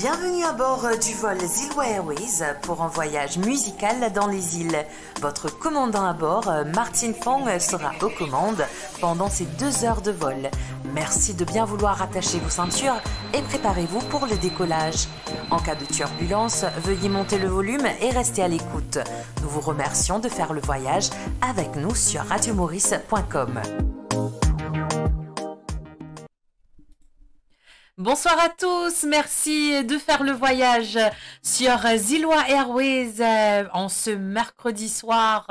Bienvenue à bord du vol Zilwa Airways pour un voyage musical dans les îles. Votre commandant à bord, Martin Fong, sera aux commandes pendant ces 2 heures de vol. Merci de bien vouloir attacher vos ceintures et préparez-vous pour le décollage. En cas de turbulence, veuillez monter le volume et rester à l'écoute. Nous vous remercions de faire le voyage avec nous sur radiomaurice.com. Bonsoir à tous, merci de faire le voyage sur Zilwa Airways en ce mercredi soir,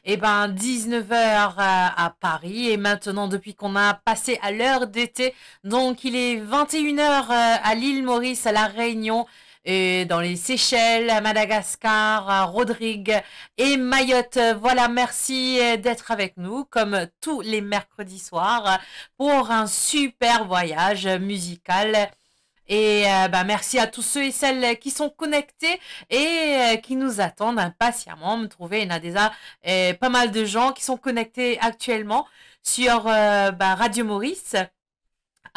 19 h à Paris. Et maintenant, depuis qu'on a passé à l'heure d'été, donc il est 21 h à l'île Maurice, à La Réunion, et dans les Seychelles, à Madagascar, à Rodrigue et Mayotte. Voilà, merci d'être avec nous comme tous les mercredis soirs pour un super voyage musical. Et merci à tous ceux et celles qui sont connectés et qui nous attendent impatiemment. Me trouver, il y en a déjà pas mal de gens qui sont connectés actuellement sur Radio Maurice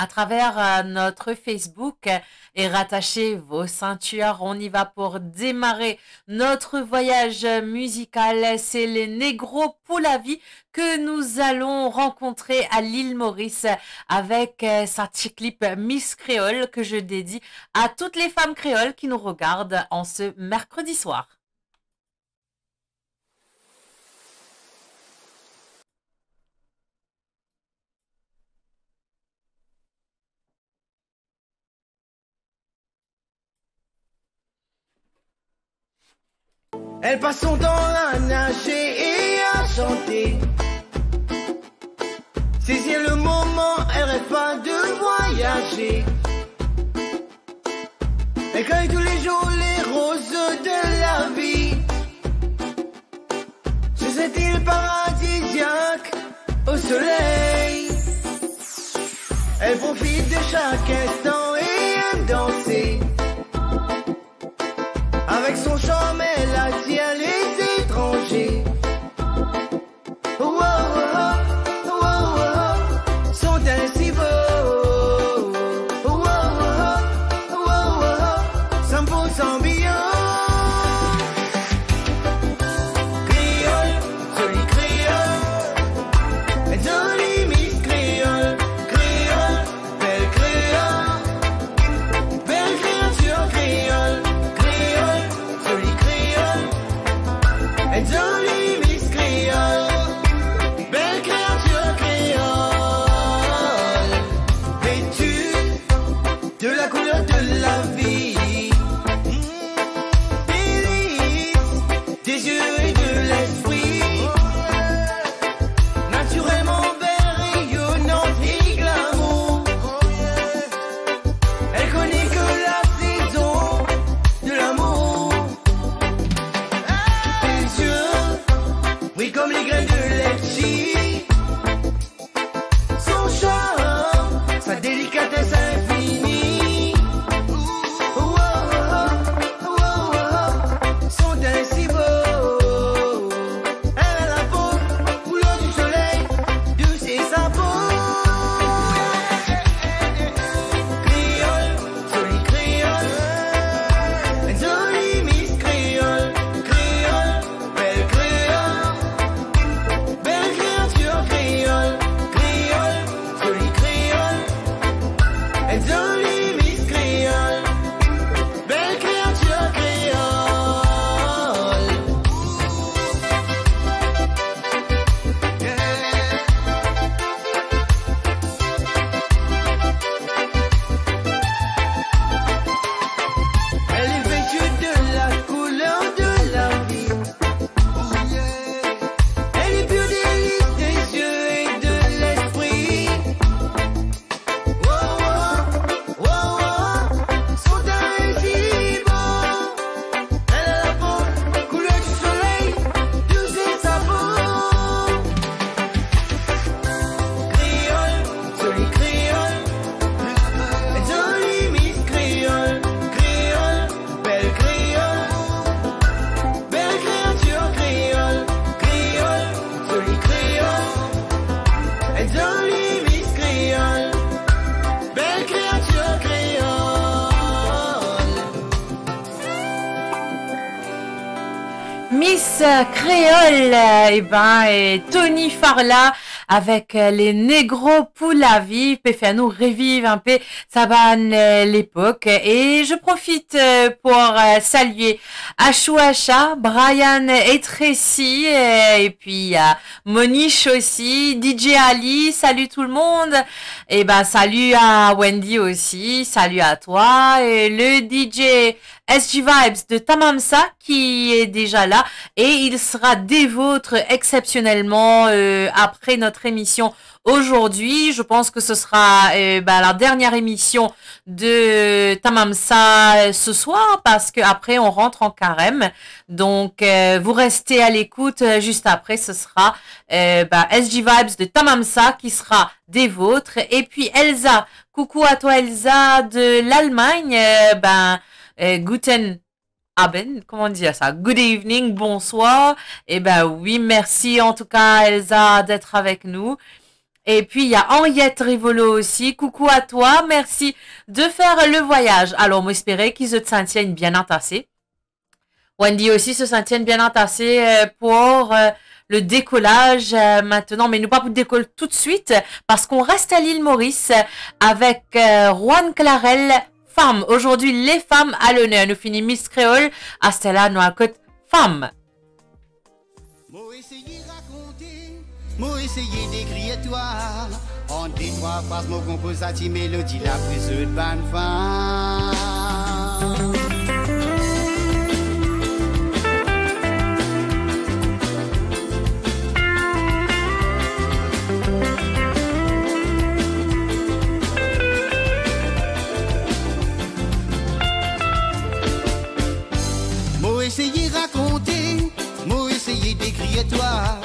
à travers notre Facebook. Et rattachez vos ceintures, on y va pour démarrer notre voyage musical. C'est les Negro Poulavi que nous allons rencontrer à l'île Maurice avec sa petit clip Miss Créole que je dédie à toutes les femmes créoles qui nous regardent en ce mercredi soir. Elle passe son temps à nager et à chanter. Saisir le moment, elle rêve pas de voyager. Elle cueille tous les jours les roses de la vie. Sur cette île paradisiaque au soleil, elle profite de chaque instant et aime danser. Avec son charme, elle attire les étrangers. Oh, oh, oh, oh, oh, oh, sont-elles si beaux? Oh, oh, oh, oh, oh, oh, 100% billon. Créole, jolie créole, jolie Miss Créole, créole, belle créole, belle créature créole. Jolie Miss Créole, belle créature créole, vêtue de la couleur de la vie, délice des yeux et de l'esprit, naturellement belle, rayonnante et glamour. Elle connaît que la saison de l'amour. Oui, comme les graines de litchi, son charme, sa délicatesse infinie. Oh, oh, oh, oh, oh, oh, sont ainsi beaux. Elle a la peau, couleur du soleil, douce et sa peau. Créole, jolie créole, jolie Miss Créole, créole, belle créole. Belle créature créole, créole, jolie créole, et jolie Miss Créole, belle créature créole. Elle est vêtue de la couleur de la vie. Elle est pure délice des yeux et de l'esprit. Oh, oh, oh, oh, sont ainsi beaux. Elle a la peau, couleur du soleil, douce et sa peau. Créole, jolie créole, jolie Miss Créole, créole, belle créole, belle créature créole, créole, jolie créole, jolie Miss Créole, belle créature créole. Miss Créole, et Tony Farla avec les négros pour la vie, peut faire nous revivre un peu ça l'époque. Et je profite pour saluer Achouacha, Brian et Tracy, et puis Moniche aussi, DJ Ali, salut tout le monde. Et salut à Wendy aussi, salut à toi, et le DJ SG Vibes de Tamamsa qui est déjà là et il sera des vôtres exceptionnellement après notre émission aujourd'hui. Je pense que ce sera la dernière émission de Tamamsa ce soir parce que après on rentre en carême. Donc vous restez à l'écoute juste après. Ce sera SG Vibes de Tamamsa qui sera des vôtres. Et puis Elsa, coucou à toi Elsa de l'Allemagne. Guten Abend, comment dire ça? Good evening, bonsoir. Oui, merci en tout cas Elsa d'être avec nous. Et puis il y a Henriette Rivolo aussi. Coucou à toi, merci de faire le voyage. Alors, moi espérer qu'ils se tiennent bien entassés. Wendy aussi se tiennent bien entassés pour le décollage maintenant, mais nous pas pour décoller tout de suite parce qu'on reste à l'île Maurice avec Juan Clarel. Aujourd'hui, les femmes à l'honneur. Nous finissons Miss Créole. À Stella, nous à côté femmes. Moi essayer raconter, moi essayer d'écrire toi. En des trois phrases, mon compose à ti mélodie, la prise de bonne femme. Essayer raconter, moi essayer d'écrire toi.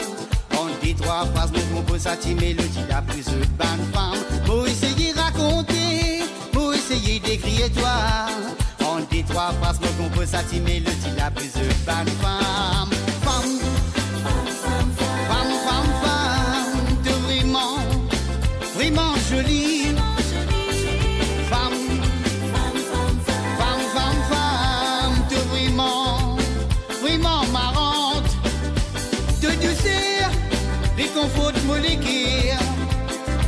En des trois phrases, mon compose à ti mélodie, la prise de bonne femme. Moi essayer raconter, moi essayer d'écrire toi. En des trois phrases, mon compose à ti mélodie, la prise de bonne femme. Femme, femme, femme, femme, femme, t'es vraiment, vraiment jolie. Faute molécule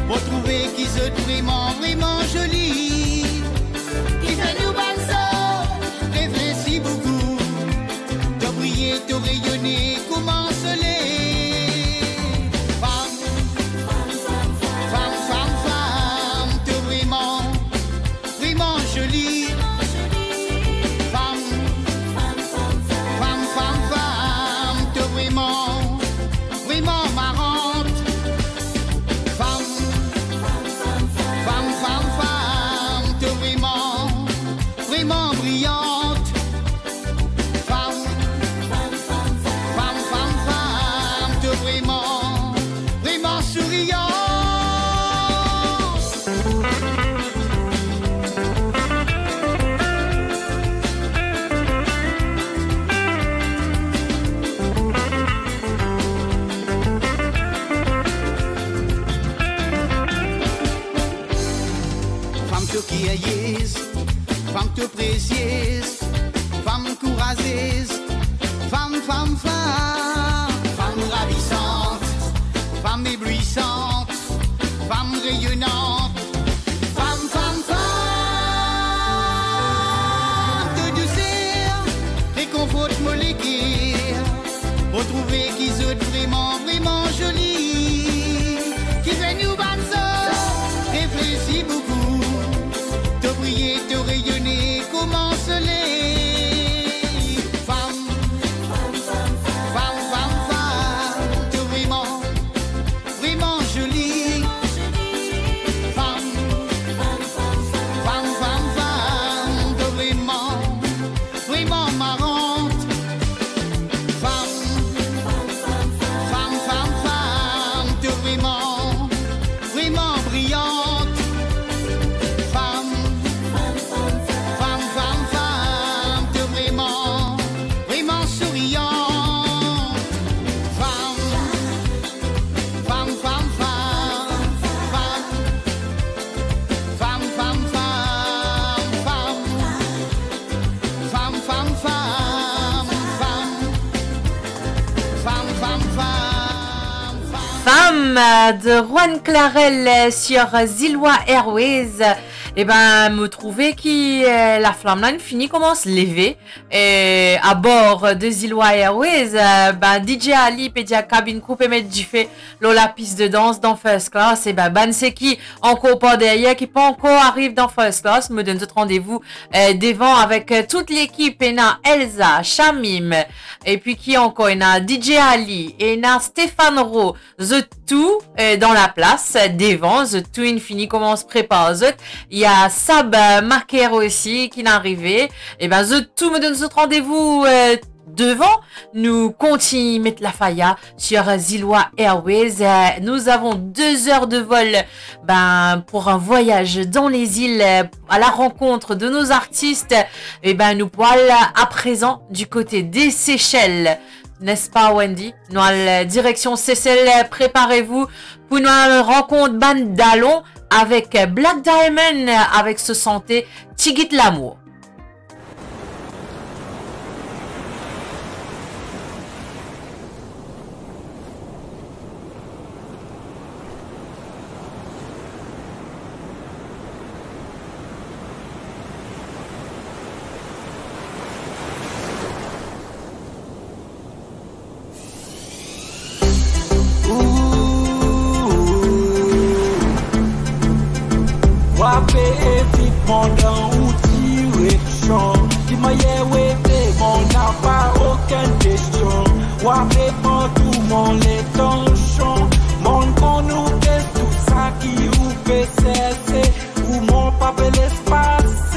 pour trouver qui se vraiment, vraiment jolie. Qui fait nous balso, réfléchis beaucoup. T'as brillé, t'as rayonné, comment soleil. Femme, femme, femme, femme, t'es vraiment, vraiment jolie. Femme, femme, femme, femme, t'es vraiment, vraiment marrant. Femme te précieuse, femme courageuse, femme, femme, femme, femme ravissante, femme éblouissante, femme rayonnante, femme, femme, femme de douceur, réconforte molécule, pour trouver qui sont vraiment, vraiment jolis, qui fait nous battre, réfléchis beaucoup. Te briller, te rayonner, comment soleil. Femme, femme, femme, femme, femme, femme, te vraiment, vraiment jolie. Femme, femme, femme, femme, femme, te vraiment, vraiment marrante. Femme, femme, femme, femme, de Juan Clarel sur Zilwa Airways. Et ben, me trouver que la flamme là finit commence à lever. Et à bord de Zilwa Airways, ben, DJ Ali, pédia cabine coupe et mettre du fait la piste de danse dans First Class. Et ben, c'est qui encore pas derrière, qui pas encore arrive dans First Class, me donne tout rendez-vous devant avec toute l'équipe. Et na Elsa, Shamim, et puis qui encore, il y a DJ Ali, et il y a Stéphane Rowe, The Tout dans la place, devant, The Tout Infini commence à préparer. Il y a Sab Marker aussi qui est arrivé. Et ben, The Tout me donne ce rendez-vous devant. Nous continuons mettre la failla sur Zilwa Airways. Nous avons 2 heures de vol pour un voyage dans les îles à la rencontre de nos artistes. Et ben, nous pouvons à présent du côté des Seychelles. N'est-ce pas, Wendy? Nous à la direction Seychelles, préparez-vous pour une rencontre Bandalon avec Black Diamond, avec ce santé Tigit l'amour. Mon dans ou direction, qui m'a yéwété, mon n'a pas aucune question. Wapé pour tout mon les tensions, mon qu'on nous fait tout ça qui ou peut cesser, ou mon pape l'espace,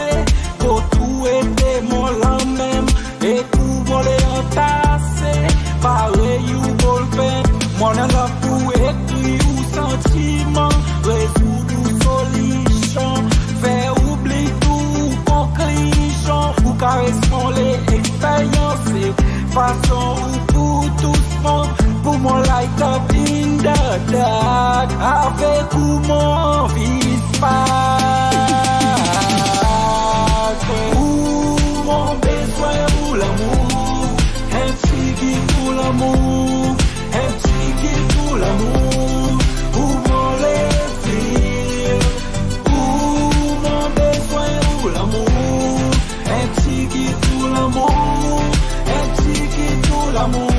pour tout aider mon l'an même, et pour voler entassé, pareil ou bolpen, mon en a pour écrit ou sentiment, résoudre ou solution, faire ou caressons les expériences, façon ou pour tous monde, pour mon light up in the dark, avec ou mon vice ou mon besoin ou l'amour, un petit pour l'amour, un petit pour l'amour, ou mon les ou mon besoin ou l'amour. Tout l'amour, un petit tout l'amour,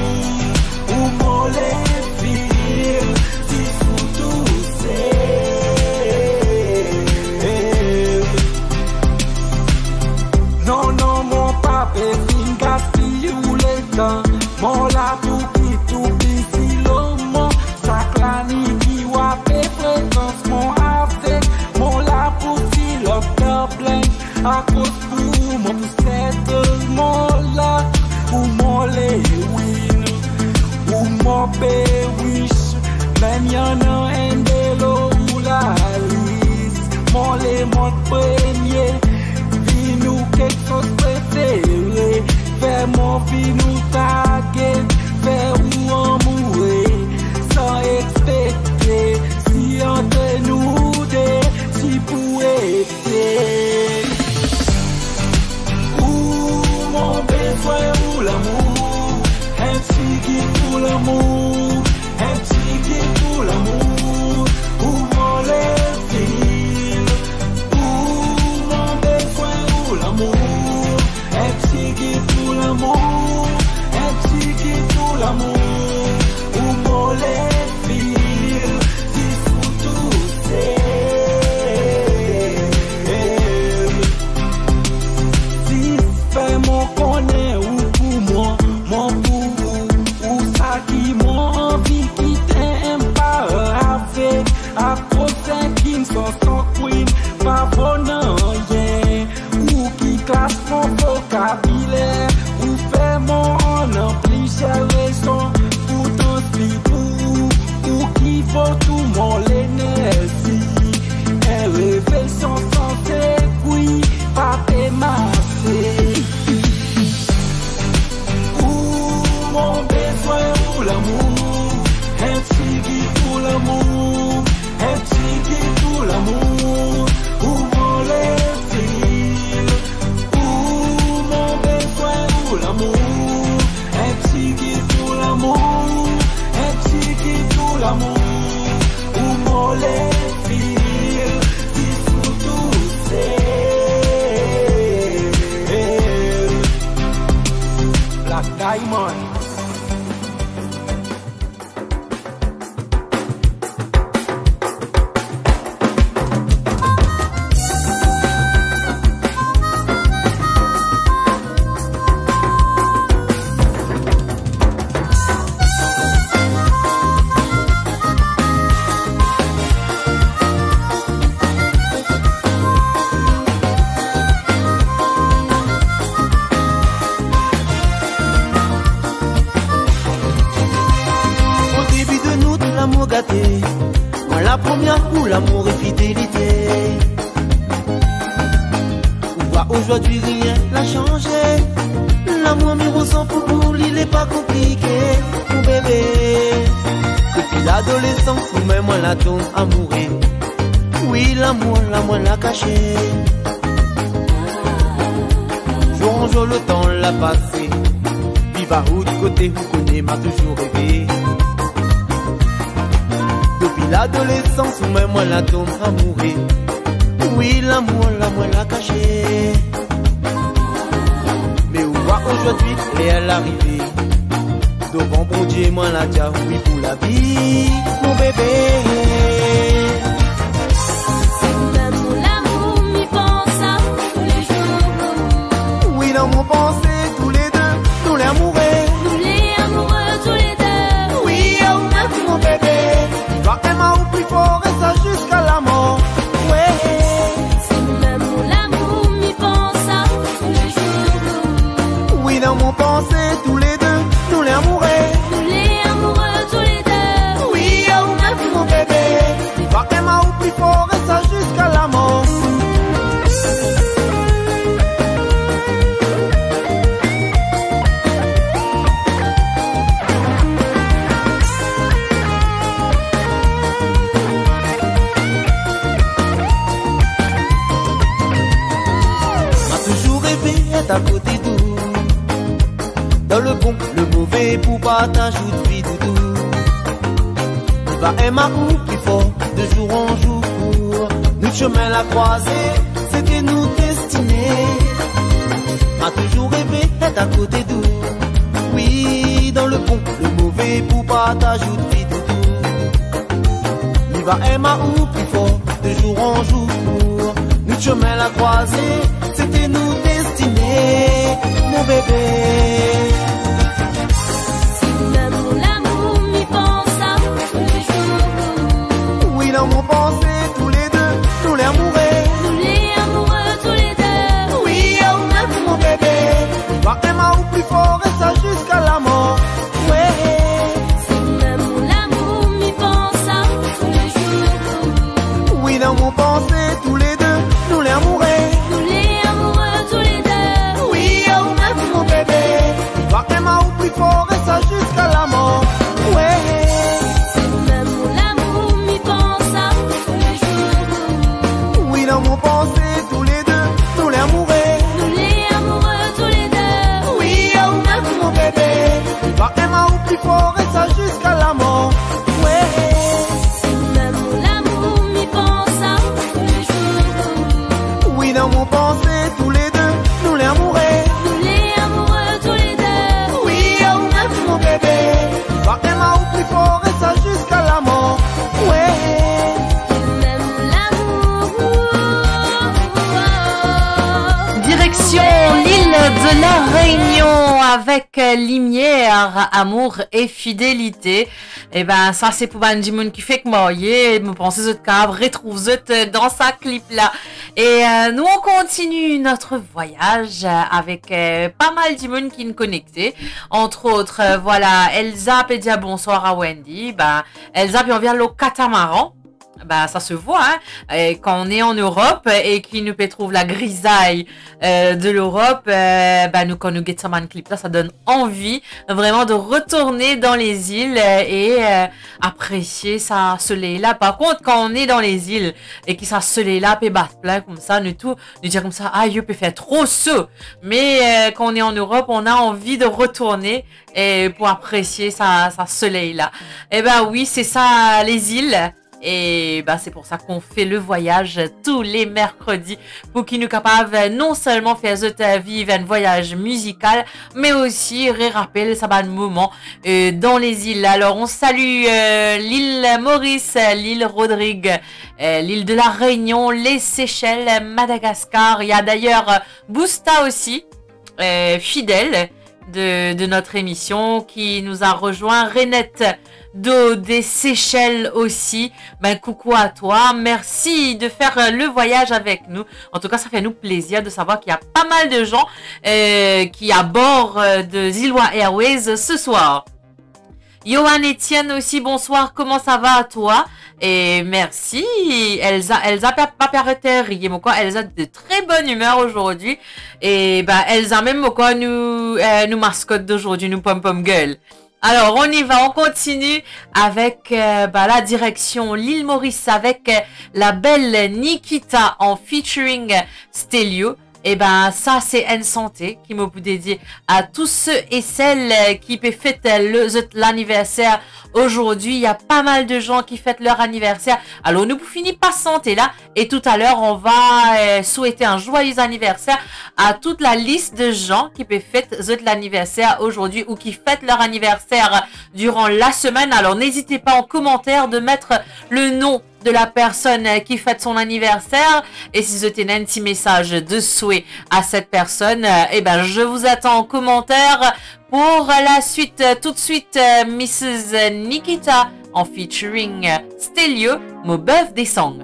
où mon les filles, si sous tout c'est. Non, non, mon papa est fin gaspille ou les temps, mon la tout si l'homme, sa clanie qui wapé fréquence, mon avec, mon la pour si l'octobre blanc, à cause pour mon settlement là, ou mon les win, ou mon wish, même y'en a un de l'eau ou la liste, mon les mon premier, vie nous quelque chose préféré, faire mon vie nous taguer, faire ou en mourir, sans expecter, si entre nous deux, si pour être. Mon besoin ou l'amour, un petit pour l'amour, un petit pour l'amour, ou mon les filles, ou mon besoin ou l'amour, un petit pour l'amour, un petit pour l'amour, ou mon les filles, si sous tout c'est. Mon connaît ou pour moi, mon pour ou ça qui m'a envie qui t'aime pas avec à cause qui me sont sans queen, pas bonheur rien, ou qui classe mon vocabulaire, ou fait mon ampli raison, pour ton ou qui vaut tout mon l'énergie, elle révèle son santé, oui, pas pémassé. Mon besoin ou l'amour, un petit pour l'amour, un petit pour l'amour, les filles, qui sont tous Black Diamond. Moi la première pour l'amour et fidélité. On voit aujourd'hui rien l'a changé. L'amour me ressent pour vous, il est pas compliqué. Mon bébé, depuis l'adolescence, nous-mêmes moi la tombe amoureux. Oui l'amour l'a caché. Jour en jour le temps l'a passé. Viva où du côté vous connaissez m'a toujours rêvé. L'adolescence, ou même moi la tombe amoureux. Oui, l'amour l'a caché. Mais où voit aujourd'hui, et elle arrivée. Devant bon Dieu, moi la dia, oui pour la vie, mon bébé. C'est même l'amour, m'y pense à tous les jours. Oui, dans mon pensée, tous les deux, nous les amoureux. Nous les amoureux, tous les deux. Oui, oh, merci mon bébé. Emma ou plus fort et ça jusqu'à la mort. Ouais. C'est même l'amour, m'y pense à tous les jours. Oui, dans mon pensée, tous les deux, nous les amoureux. Nous les amoureux, tous les deux. Oui, oh, merci mon bébé. Va Emma ou plus fort et ça jusqu'à la mort. À côté d'où, dans le bon, le mauvais, pour partager de vie doudou. Va Emma ou plus fort, de jour en jour. Nous chemin la croisée, c'était nous destinés. M'a toujours rêvé d'être à côté d'où. Oui, dans le bon, le mauvais, pour partager de vie doudou. Va Emma ou plus fort, de jour en jour. Nous chemin la croisée, c'était nous destinés, mon bébé. C'est même l'amour, m'y pense à tous les jours. Oui, dans mon pensée, tous les deux, nous les amoureux. Nous les amoureux, tous les deux. Oui, oh, merci mon bébé. Va Emma ou plus fort et ça jusqu'à la mort. Ouais. C'est même l'amour, m'y pense à tous les jours. Oui, dans mon pensée, tous les deux, nous les amoureux. Nous les amoureux, tous les deux. Oui, oh, merci mon bébé. Va Emma ou plus fort et ça jusqu'à la mort. Ouais. C'est même l'amour, m'y pense à tous les jours. Oui, dans mon pensée, tous les deux, nous les amoureux. Nous les amoureux, tous les deux. Oui, oh, merci mon bébé. Va Emma ou plus fort et ça jusqu'à la mort. Ouais. C'est même l'amour, m'y pense à tous les jours. Oui, dans mon pensée, tous les deux, nous les amoureux. Nous les amoureux, tous les deux. Oui, oh, merci mon bébé. Va Emma ou plus fort et ça jusqu'à la mort. Ouais. C'est même l'amour. Direction l'île de la Réunion avec Limière, amour et fidélité. Et ben ça c'est pour Banjimoun qui fait que moi, me pensez autres cabres, retrouve dans sa clip là. Et nous on continue notre voyage avec pas mal de monde qui nous connecté. Entre autres, voilà, Elsa peut dire bonsoir à Wendy. Ben Elsa puis on vient le catamaran. Bah, ça se voit, hein, quand on est en Europe et qu'il nous peut trouver la grisaille de l'Europe, bah, nous, quand nous guettons un clip là, ça donne envie vraiment de retourner dans les îles et apprécier ça soleil là. Par contre, quand on est dans les îles et qu'il ça soleil là, peut battre plein comme ça, nous tout, nous dire comme ça, ah, il peut faire trop chaud. Mais quand on est en Europe, on a envie de retourner et pour apprécier ça soleil là. Et ben oui, c'est ça, les îles. Et bah, c'est pour ça qu'on fait le voyage tous les mercredis pour qu'ils nous capables non seulement faire vivre un voyage musical, mais aussi rappeler ça va un moment dans les îles. Alors on salue l'île Maurice, l'île Rodrigue, l'île de la Réunion, les Seychelles, Madagascar. Il y a d'ailleurs Bousta aussi, fidèle de notre émission, qui nous a rejoint. Renette des Seychelles aussi. Ben, coucou à toi. Merci de faire le voyage avec nous. En tout cas, ça fait nous plaisir de savoir qu'il y a pas mal de gens qui à bord de Zilwa Airways ce soir. Johan Etienne aussi, bonsoir, comment ça va à toi? Et merci. Elsa Papereter, Elsa de très bonne humeur aujourd'hui. Et bah, Elsa même quoi nous mascotte d'aujourd'hui, nous pom-pom girl. Alors, on y va, on continue avec la direction l'île Maurice avec la belle Nikita en featuring Stelio. Et ben ça c'est une santé qui me peut dédier à tous ceux et celles qui peuvent fêter l'anniversaire aujourd'hui. Il y a pas mal de gens qui fêtent leur anniversaire. Alors nous finissons pas santé là. Et tout à l'heure on va souhaiter un joyeux anniversaire à toute la liste de gens qui peuvent fêter l'anniversaire aujourd'hui ou qui fêtent leur anniversaire durant la semaine. Alors n'hésitez pas en commentaire de mettre le nom de la personne qui fête son anniversaire, et si vous avez un petit message de souhait à cette personne, eh ben je vous attends en commentaire. Pour la suite, tout de suite, Mrs. Nikita en featuring Stelio, mon bœuf des songs.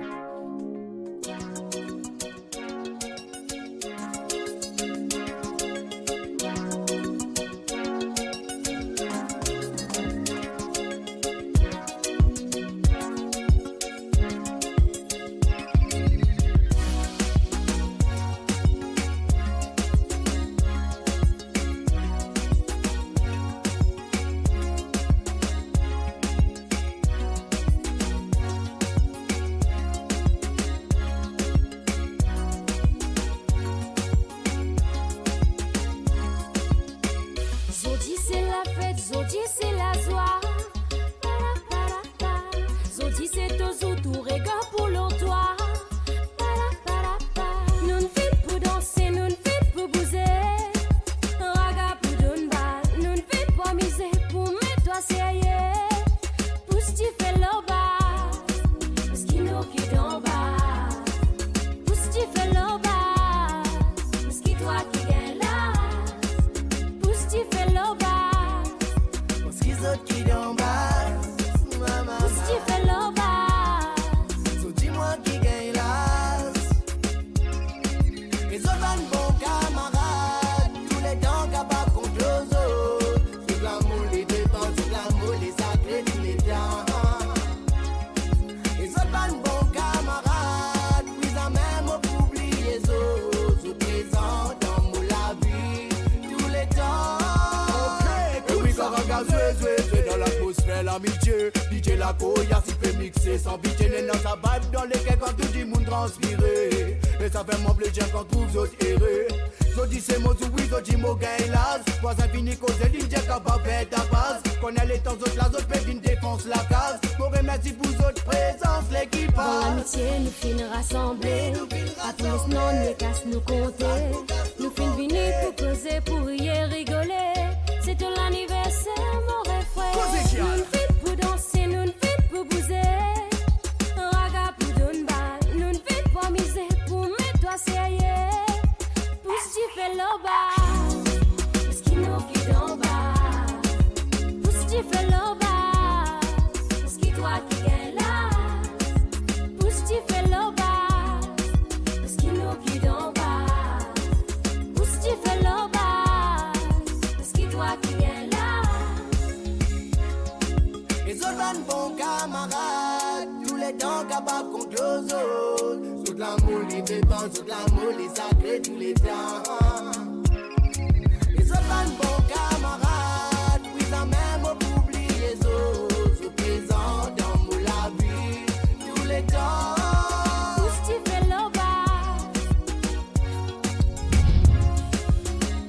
L'amitié, DJ la Koya si peut mixer sans pitié, les notes à vibe dans lesquels quand tout le monde transpirer. Et ça fait mon plaisir quand trouve d'autres errés. Zodi c'est mon oui, Zodi mo gain las. Voisin fini cause l'Indien capable de faire ta base. Connaît les temps autres, la autre fait une défense la case. Pour remercier pour votre présence, l'équipage. Dans l'amitié, nous finissons rassemblés. À tous non, nous casse nous compter. Nous finissons venir pour causer, pour y rigoler. C'est de l'anniversaire, mon frère. Nous ne fêtes pour danser, nous ne fêtes pour bouger. Raga pour donner balle, nous ne fêtes pas miser. Pour mettre toi sérieux, pousse tu fais le bas. Parce qu'il nous quitte en bas. Pousse tu fais le bas. Parce qu'il toi qui gagne là. Pousse tu fais le bas. Parce qu'il nous quitte en bas. Pousse tu fais le bas. Parce qu'il toi qui gagne là. Les autres van bons camarades, tous les temps capables contre les autres. Toute l'amour les dépend, toute l'amour les sacrés tous les temps. Les autres van bons camarades, oui ça même pour oublier les autres. Se présent dans mon la vie, tous les temps. Pousse tu fais le bas.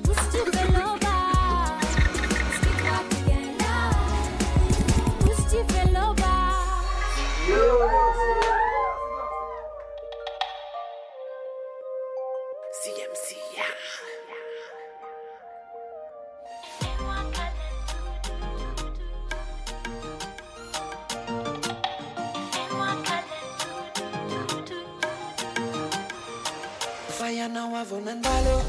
Pousse tu fais le bas. Parce que toi qui gagne là. Pousse tu fais le bas. Fayana wavonandalo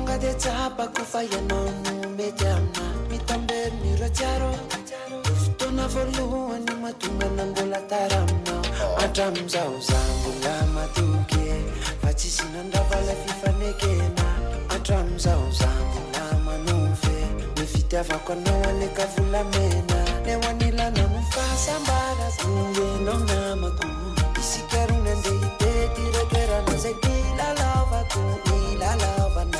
Ngade tapa kufayana mumetiamna Mitamber miracharo Tona volu anima tunga nambola taramna Atramza uzambula matuke Fachisinanda vala fifanekena Atramza uzambula manufe Mifitava kwa nawane kavula mena Newanila na mufasa mbara Tunge no namaku Isikaruna ndeite Tirekera na zekila lava Tunila lava now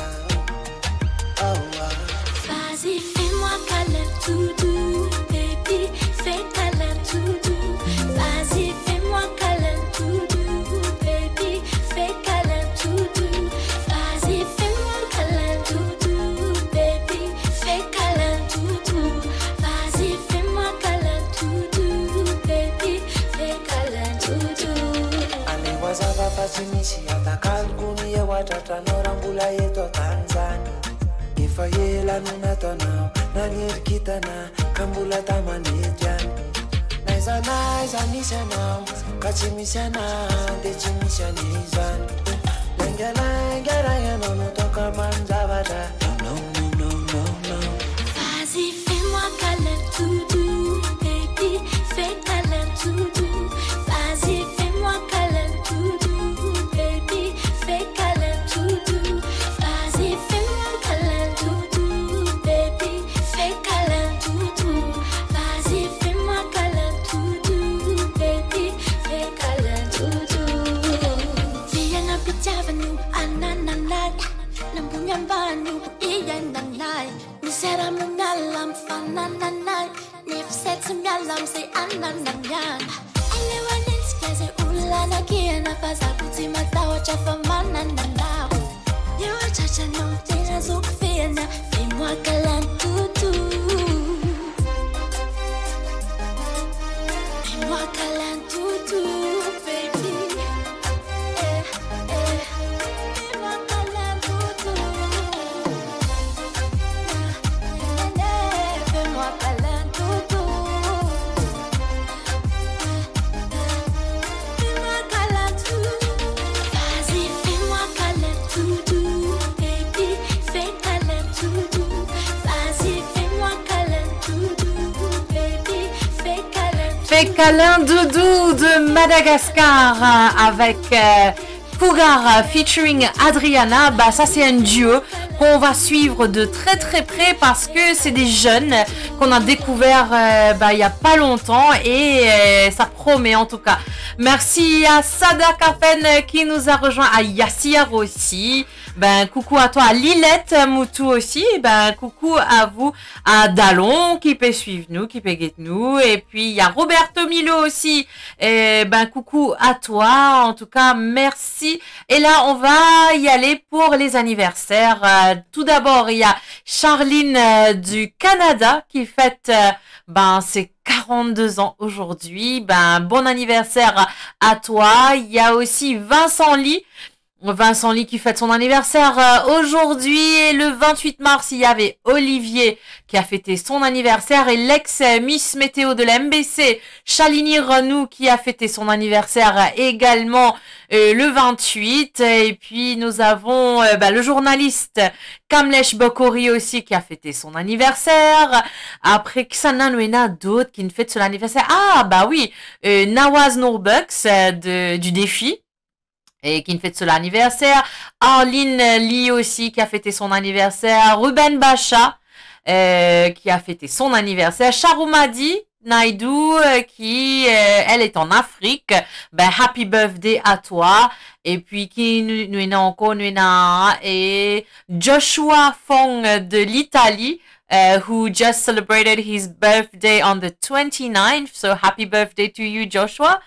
Vas-y, fais-moi câlin tout doux, baby, fais câlin tout doux. Vas-y, fais-moi câlin tout doux, baby, fais câlin tout doux. Vas-y, fais-moi câlin tout doux, baby, fais câlin tout doux. Vas-y, fais-moi câlin tout doux, baby, fais câlin tout doux. Ane wazava fazimisi atakalkuni ya watata norambula yeto Tanzania Ifayela nunatona nanirkitana kambula tamanetian Naiza nisana kachimisana dechimishanizan Lengera ya nono toka manzavada No Vas-y, fais-moi câlin tout doux, baby, fais câlin tout doux. Vas-y, fais-moi câlin tout doux, baby, fais câlin tout doux. Vas-y, fais-moi câlin tout doux, baby, fais câlin tout doux. Vas-y, fais-moi câlin tout doux, baby, fais câlin tout doux. Viens habiter nous, anananay, nambunyambanu, iyananay. Misera munyalam fanananay, nifset simyalam say anananyan. Anyone else kaze ulana kiena faza kuti matawa chafa mananana. You chacha no tina zuk fiena, fais-moi câlin toutou. Fais-moi câlin toutou, baby. Fais-moi câlin toutou. Fais-moi câlin toutou. Fais-moi câlin toutou. Vas-y, fais-moi câlin toutou, baby. Fais câlin toutou. Vas-y, fais-moi câlin toutou, baby. Fais câlin toutou. Fais câlin doudou de Madagascar avec Cougar featuring Adriana. Bah ça c'est un duo qu'on va suivre de très très près parce que c'est des jeunes qu'on a découvert il y a pas longtemps et ça promet en tout cas. Merci à Sada Kapen qui nous a rejoint, à Yassir aussi. Ben coucou à toi, à Lilette Moutou aussi. Ben coucou à vous, à Dallon qui peut suivre nous, qui peut guetter nous. Et puis il y a Roberto Milo aussi. Et ben coucou à toi. En tout cas merci. Et là on va y aller pour les anniversaires. Tout d'abord il y a Charline du Canada qui fête ses 42 ans aujourd'hui. Ben bon anniversaire à toi. Il y a aussi Vincent Lee qui fête son anniversaire aujourd'hui. Et le 28 mars, il y avait Olivier qui a fêté son anniversaire et l'ex-Miss Météo de la MBC, Shalini Renou, qui a fêté son anniversaire également le 28. Et puis nous avons le journaliste Kamlesh Bokori aussi qui a fêté son anniversaire. Après, Xana Nuena, d'autres qui ne fêtent son anniversaire. Ah bah oui, Nawaz Nourbucks du défi. Et qui ne fête son anniversaire. Arline Lee aussi qui a fêté son anniversaire. Ruben Bacha qui a fêté son anniversaire. Charumadi Naidou qui elle est en Afrique. Ben happy birthday à toi. Et puis qui nous encore et Joshua Fong de l'Italie. Who just celebrated his birthday on the 29th. So happy birthday to you, Joshua.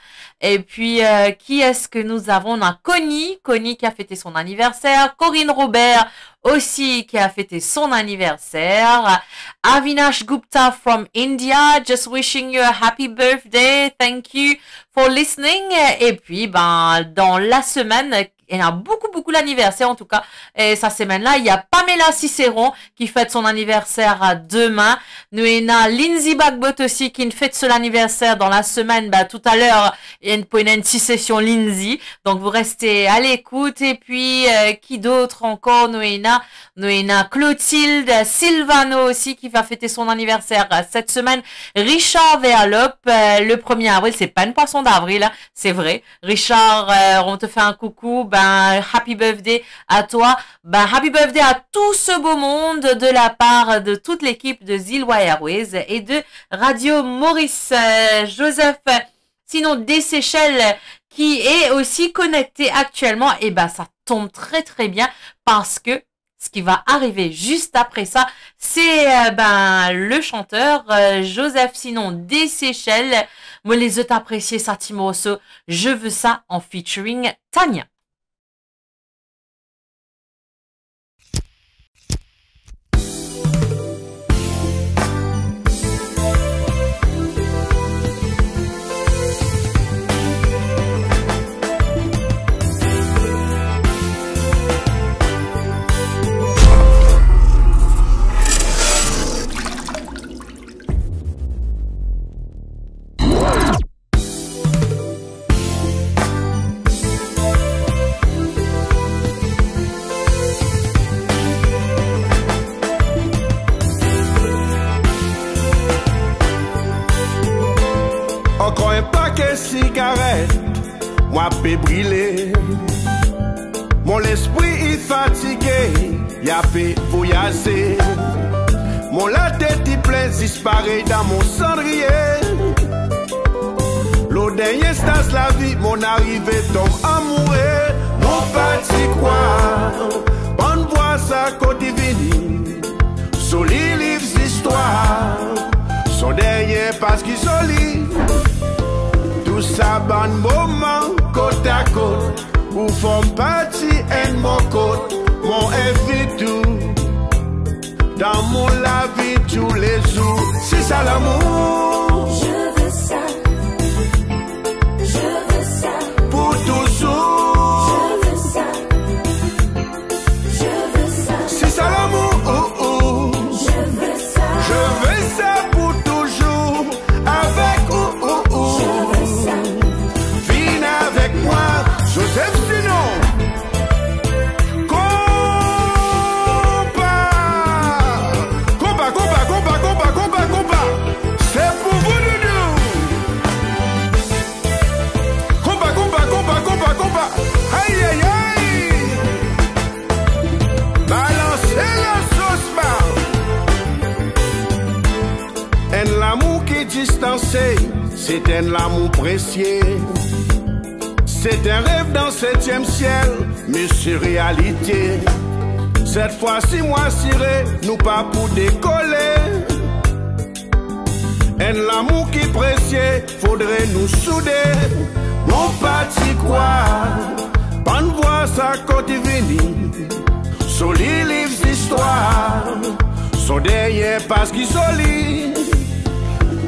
Et puis, qui est-ce que nous avons? On a Connie qui a fêté son anniversaire. Corinne Robert aussi qui a fêté son anniversaire. Avinash Gupta from India, just wishing you a happy birthday. Thank you for listening. Et puis, dans la semaine, Il y en a beaucoup l'anniversaire en tout cas. Et cette semaine-là, il y a Pamela Cicéron qui fête son anniversaire demain. Nous il y a Lindsay Bagbot aussi qui fête son anniversaire dans la semaine. Bah, tout à l'heure, il y a une petite session Lindsay. Donc vous restez à l'écoute. Et puis, qui d'autre encore? Nous il y a Clotilde Silvano aussi qui va fêter son anniversaire cette semaine. Richard Verlop, le 1er avril, c'est pas une poisson d'avril, hein, c'est vrai. Richard, on te fait un coucou, ben happy birthday à toi, ben happy birthday à tout ce beau monde de la part de toute l'équipe de Zilwa Airways et de Radio Maurice. Joseph, sinon des Seychelles qui est aussi connecté actuellement, et ben ça tombe très bien parce que ce qui va arriver juste après ça, c'est le chanteur Joseph Sinon des Seychelles. Moi, les autres appréciés, Satimoso, je veux ça en featuring Tania. Encore un paquet cigarette, moi peux brûler. Mon esprit est fatigué, y'a peu voyager. Mon la tête est pleine, disparaît dans mon cendrier. L'eau dernier stas la vie, mon arrivée tombe amoureux. Mon parti quoi, bonne voix ça côté vini. Soli livre d'histoire, son derrière parce qu'il solide. Tout ça bon moment, côte à côte, où font partie en mon côte, mon tout dans mon la vie tous les jours. C'est ça l'amour. Je veux ça. Je veux ça. Pour toujours. Je veux ça. Je veux ça. C'est ça l'amour. Je veux ça. Je veux ça pour toujours. Avec Je veux ça. Viens avec moi, Joseph Sinon. Combat. C'est pour vous, Doudou. Combat. Aïe, aïe, aïe. Balancez la sauce, man. Un l'amour qui est distancé, c'est un l'amour précieux. C'est un rêve dans 7e ciel, mais c'est réalité. Cette fois-ci, moi, ciré, nous pas pour décoller. Un l'amour qui est précieux, faudrait nous souder. Mon parti quoi, bonne voix ça côté vini. Soli livre d'histoire, son derrière parce qu'il solide.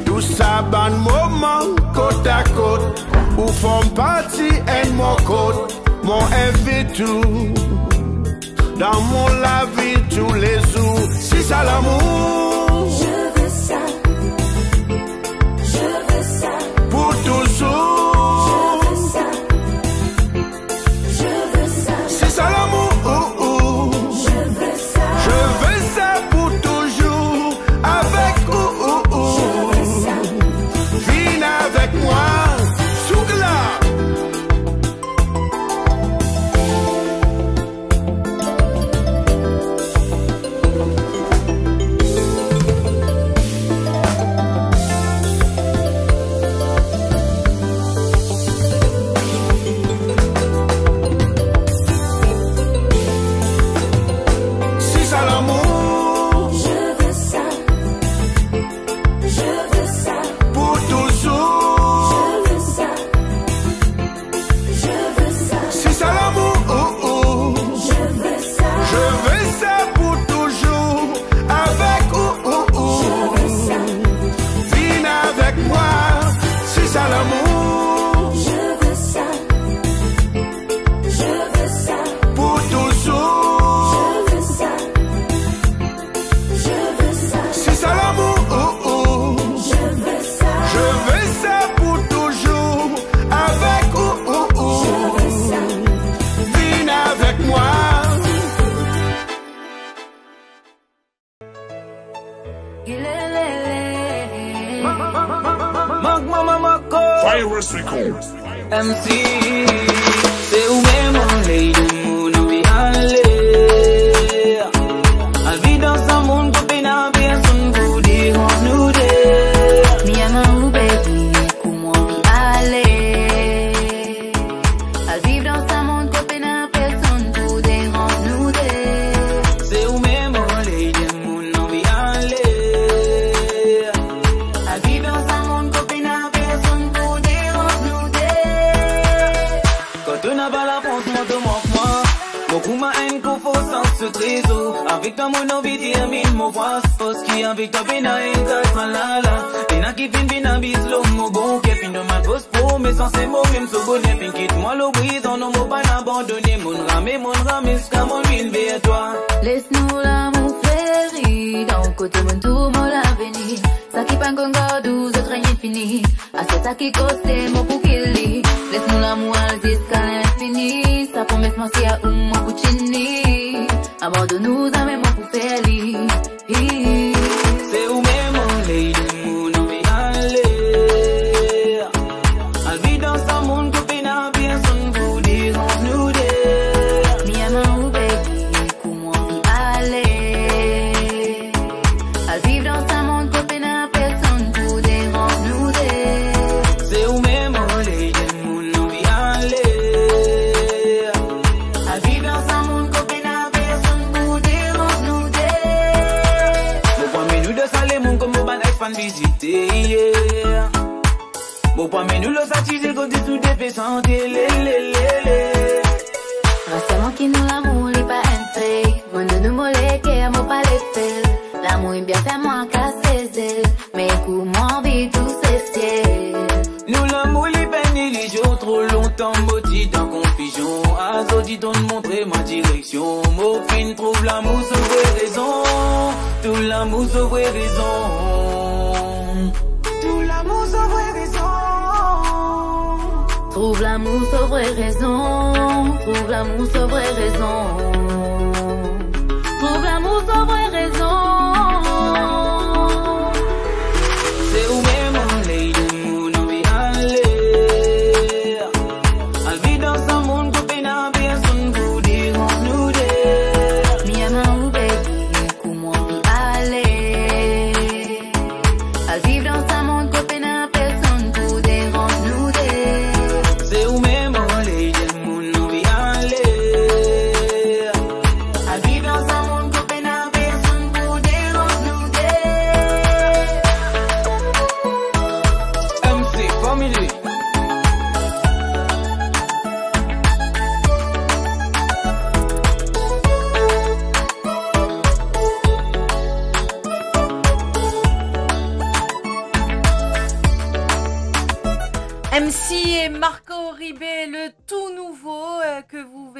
Tout ça bon moment, côte à côte, où font partie en mon côte, mon tout dans mon la vie tous les jours. C'est ça l'amour. Je veux ça. Je veux ça. Pour toujours. Je veux ça. Je veux ça. C'est ça l'amour. Je veux ça. Je veux ça pour toujours. Avec Je veux ça. Viens avec moi. Sougla. MC, c'est où même on lay de mon envie aller. À vie dans un monde que peine à personne pour dire on nous dit. Mi ama ou baby, comment on aller. À vivre dans un monde que peine à personne pour dire on nous dit. C'est où même on lay de mon envie aller. À vivre dans un monde que peine à personne pour dire on nous dit. Quand on n'a pas la France, moi te manque-moi. Beaucoup ma haine qu'on faut sans ce trésor. Avec ta mon envie dire mille mots voix. Parce qu'il y a avec ta peine à une casse malala. Et n'a qui fin bien bis l'homme mon bon. Qui fin de ma grosse peau. Mais sans ces mots, même ce bonnet. Fin quitte moi le brise. On ne m'a pas abandonné. Mon rame, jusqu'à mon ville vers toi. Laisse-nous l'amour fléri. Dans le côté mon tour, mon l'avenir. Ça qui pas encore garde, ou autres rien fini. À ça qui coste, mon pour qu'il lit. Laisse-nous l'amour jusqu'à l'infini. Ça promesse moi si à un mon puccini. Abandonne-nous à même pour faire lit. C'est où même on lay de mon envie aller. À vie dans un monde que peine à personne pour dire on nous dit. Mi ama ou baby, comment on aller. À vivre dans un monde que peine à personne pour dire on nous dit. C'est où même on lay de mon envie aller. À vivre dans un monde que peine à personne pour dire on nous dit. Mon point menu de salé mon comme mon fan visiter yeah. Mon point menu le satisfait quand tu sous des santé Récemment qui nous l'amour n'est pas un fait. Moi de nous moller qui à mon pas les faits. L'amour est bien fait moi casser ses ailes. Mais comment vit tous ces ciels. nous l'amour les peines et les jours trop longtemps motif dans confusion. Azodi donne montrer ma direction. Mon fin trouve l'amour sur vraie raison. Tout l'amour sur vraie raison. Tout l'amour sur vraie raison. Trouve l'amour sur vraie raison. Trouve l'amour sur vraie raison. Trouve l'amour sur vraie raison. C'est où même on lay de mon envie aller. À vie dans un monde que peine à personne pour dire on nous dit. Mi ama ou baby, comment on aller. À vivre dans un monde que peine à personne pour dire on nous dit. C'est où même on lay de mon envie aller. À vivre dans un monde que peine à personne pour dire on nous dit. MC Family. MC et Marco Ribé, le tout nouveau que vous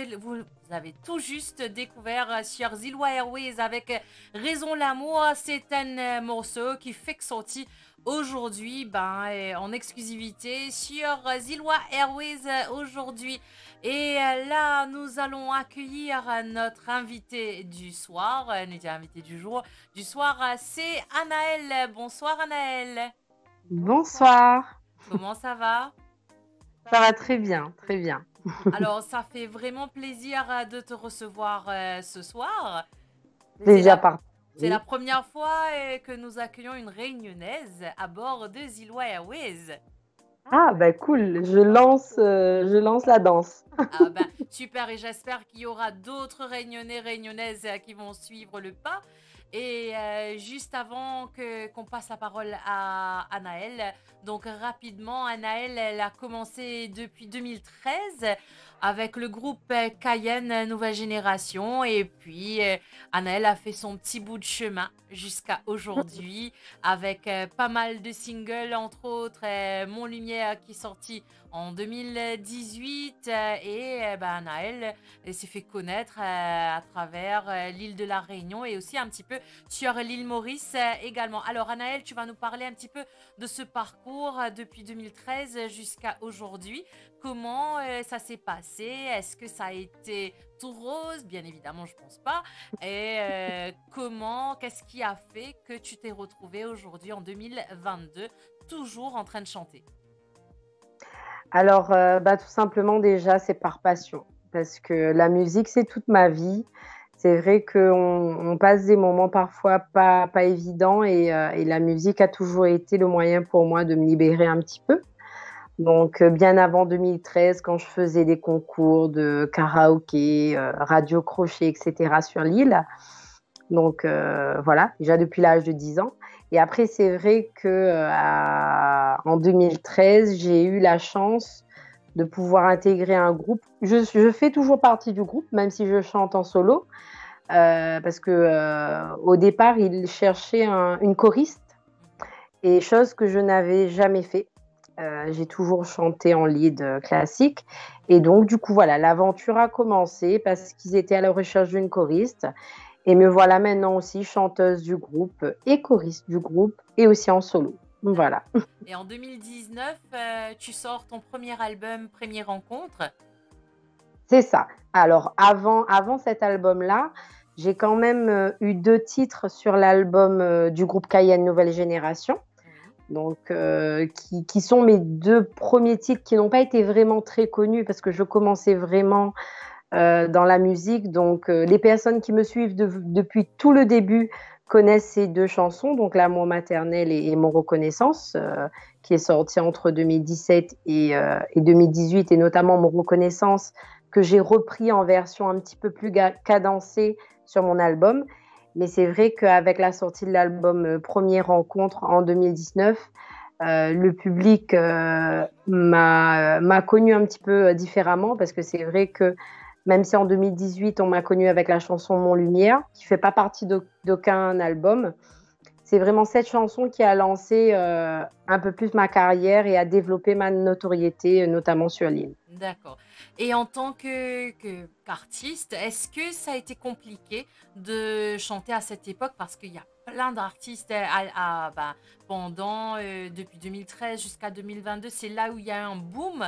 avez tout juste découvert sur Zilwa Airways avec Raison l'amour. C'est un morceau qui fait que sorti aujourd'hui en exclusivité sur Zilwa Airways aujourd'hui. Et là, nous allons accueillir notre invité du soir, notre invité du jour. Du soir, c'est Anaëlle. Bonsoir Anaëlle. Bonsoir, Comment ça va? ça va très bien, très bien. Alors, ça fait vraiment plaisir de te recevoir ce soir. Plaisir par. C'est la première fois que nous accueillons une Réunionnaise à bord de Zilwa Airways. Ah bah cool, je lance la danse. Ah ben, super, et j'espère qu'il y aura d'autres Réunionnais, Réunionnaises qui vont suivre le pas. Et juste avant qu'on passe la parole à Anaëlle, donc rapidement, Anaëlle, elle a commencé depuis 2013 avec le groupe Cayenne Nouvelle Génération. Et puis, Anaëlle a fait son petit bout de chemin jusqu'à aujourd'hui avec pas mal de singles, entre autres Mon Lumière qui est sorti en 2018 et Anaëlle s'est fait connaître à travers l'île de la Réunion et aussi un petit peu sur l'île Maurice également. Alors Anaëlle, tu vas nous parler un petit peu de ce parcours depuis 2013 jusqu'à aujourd'hui. Comment ça s'est passé? Est-ce que ça a été tout rose? Bien évidemment, je pense pas. Et qu'est-ce qui a fait que tu t'es retrouvée aujourd'hui en 2022 toujours en train de chanter? Alors, tout simplement, déjà, c'est par passion. Parce que la musique, c'est toute ma vie. C'est vrai qu'on passe des moments parfois pas évidents et la musique a toujours été le moyen pour moi de me libérer un petit peu. Donc, bien avant 2013, quand je faisais des concours de karaoké, radio crochet, etc. sur l'île. Donc, voilà, déjà depuis l'âge de 10 ans. Et après, c'est vrai que en 2013, j'ai eu la chance de pouvoir intégrer un groupe. Je fais toujours partie du groupe, même si je chante en solo, parce que au départ, ils cherchaient une choriste, et chose que je n'avais jamais fait. J'ai toujours chanté en lead classique. Et donc, du coup, voilà, l'aventure a commencé parce qu'ils étaient à la recherche d'une choriste. Et me voilà maintenant aussi chanteuse du groupe et choriste du groupe et aussi en solo. Voilà, Et en 2019, tu sors ton premier album, Première Rencontre. c'est ça. Alors, avant cet album-là, j'ai quand même eu 2 titres sur l'album du groupe Cayenne Nouvelle Génération. Donc, qui sont mes 2 premiers titres qui n'ont pas été vraiment très connus parce que je commençais vraiment dans la musique. Donc, les personnes qui me suivent depuis tout le début connaissent ces 2 chansons, donc L'amour maternel et Mon reconnaissance, qui est sorti entre 2017 et 2018, et notamment Mon reconnaissance, que j'ai repris en version un petit peu plus cadencée sur mon album. Mais c'est vrai qu'avec la sortie de l'album Première Rencontre en 2019, le public m'a connue un petit peu différemment, parce que c'est vrai que même si en 2018, on m'a connue avec la chanson Mon Lumière, qui ne fait pas partie d'aucun album, c'est vraiment cette chanson qui a lancé un peu plus ma carrière et a développé ma notoriété, notamment sur l'île. D'accord. Et en tant qu'artiste, est-ce que ça a été compliqué de chanter à cette époque? Parce qu'il y a plein d'artistes pendant, depuis 2013 jusqu'à 2022, c'est là où il y a un boom,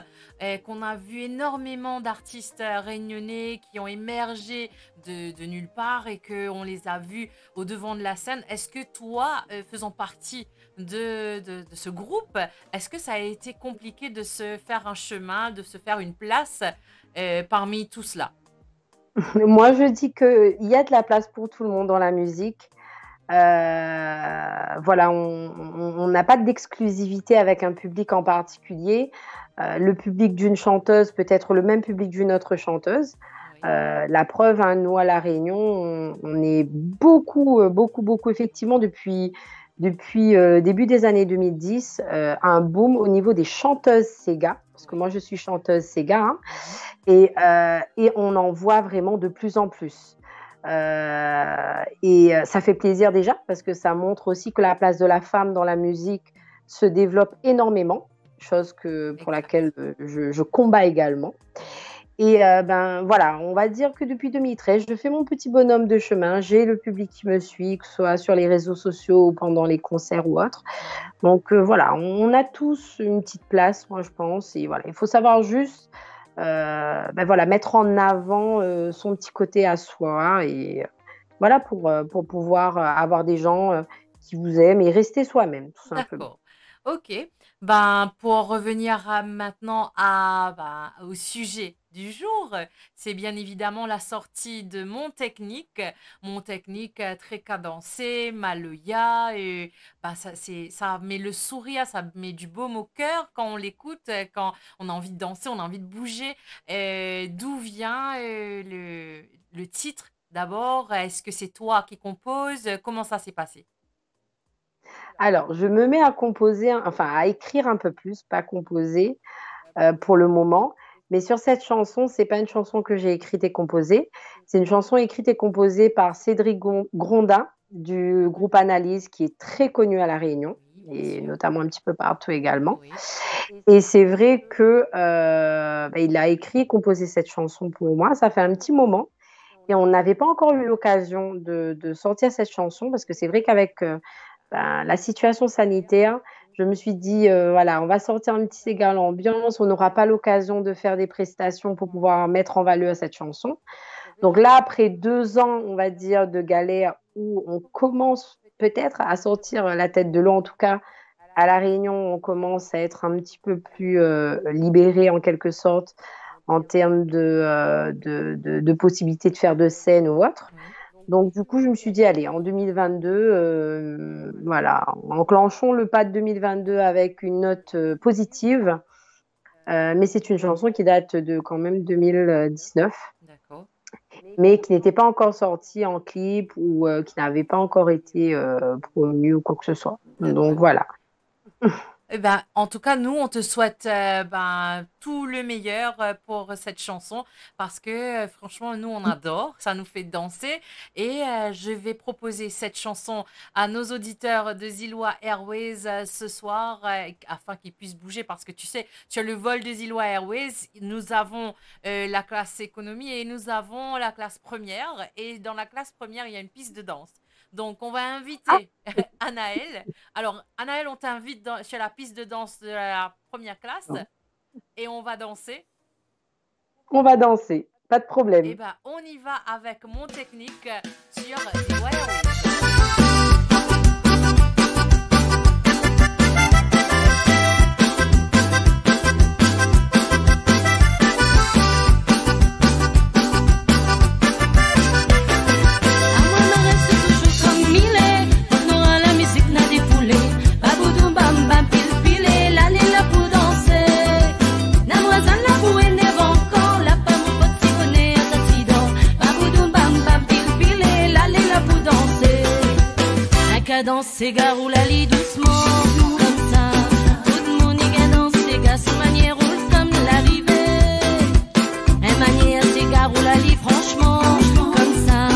qu'on a vu énormément d'artistes réunionnais qui ont émergé de nulle part et qu'on les a vus au devant de la scène. Est-ce que toi, faisant partie de ce groupe, est-ce que ça a été compliqué de se faire un chemin, de se faire une place parmi tout cela? Moi, je dis qu'il y a de la place pour tout le monde dans la musique. Voilà, on n'a pas d'exclusivité avec un public en particulier. Le public d'une chanteuse peut être le même public d'une autre chanteuse. Oui. La preuve, hein, nous à La Réunion, on est beaucoup, effectivement, depuis début des années 2010, un boom au niveau des chanteuses Sega, parce que moi je suis chanteuse Sega, hein, et on en voit vraiment de plus en plus. Et ça fait plaisir déjà, parce que ça montre aussi que la place de la femme dans la musique se développe énormément, chose pour laquelle je combats également. Et voilà, on va dire que depuis 2013, je fais mon petit bonhomme de chemin. J'ai le public qui me suit, que ce soit sur les réseaux sociaux ou pendant les concerts ou autres. Donc voilà, on a tous une petite place, moi je pense. Et voilà, il faut savoir juste voilà, mettre en avant son petit côté à soi. Et voilà, pour pouvoir avoir des gens qui vous aiment et rester soi-même, tout simplement. D'accord. Ok. Ben, pour revenir maintenant au sujet du jour, c'est bien évidemment la sortie de Mon Technique très cadencé, Maloya. Et, ça met le sourire, ça met du baume au cœur quand on l'écoute, quand on a envie de danser, on a envie de bouger. D'où vient le titre d'abord? Est-ce que c'est toi qui composes? Comment ça s'est passé? Alors, je me mets à composer, enfin à écrire un peu plus, pas composer pour le moment. Mais sur cette chanson, c'est pas une chanson que j'ai écrite et composée. C'est une chanson écrite et composée par Cédric Grondin du groupe Analyse, qui est très connu à La Réunion Oui, bien et sûr. notamment un petit peu partout également. Oui. Et c'est vrai que il a écrit et composé cette chanson pour moi. Ça fait un petit moment et on n'avait pas encore eu l'occasion de sortir cette chanson, parce que c'est vrai qu'avec la situation sanitaire, je me suis dit, voilà, on va sortir un petit égal ambiance, on n'aura pas l'occasion de faire des prestations pour pouvoir mettre en valeur cette chanson. Donc là, après 2 ans, on va dire, de galère, où on commence peut-être à sortir la tête de l'eau, en tout cas à La Réunion, on commence à être un petit peu plus libéré en quelque sorte en termes de possibilités de faire de scène ou autre. Donc, du coup, je me suis dit, allez, en 2022, voilà, enclenchons le pas de 2022 avec une note positive. Mais c'est une chanson qui date de quand même 2019. D'accord. Mais qui n'était pas encore sortie en clip ou qui n'avait pas encore été promue ou quoi que ce soit. Donc, voilà. Eh ben, en tout cas, nous, on te souhaite tout le meilleur pour cette chanson parce que franchement, nous, on adore, ça nous fait danser. Et je vais proposer cette chanson à nos auditeurs de Zilwa Airways ce soir afin qu'ils puissent bouger parce que tu sais, sur le vol de Zilwa Airways, nous avons la classe économie et nous avons la classe première. Et dans la classe première, il y a une piste de danse. Donc, on va inviter Anaël. Alors, Anaël, on t'invite sur la piste de danse de la première classe et on va danser. On va danser, pas de problème. Eh bien, on y va avec mon technique sur Zilwa Airways. Danser garou la lit doucement comme ça. Tout le monde y danser gars sans manière roule comme l'arrivée. Un manière c'est garou la lit franchement comme ça.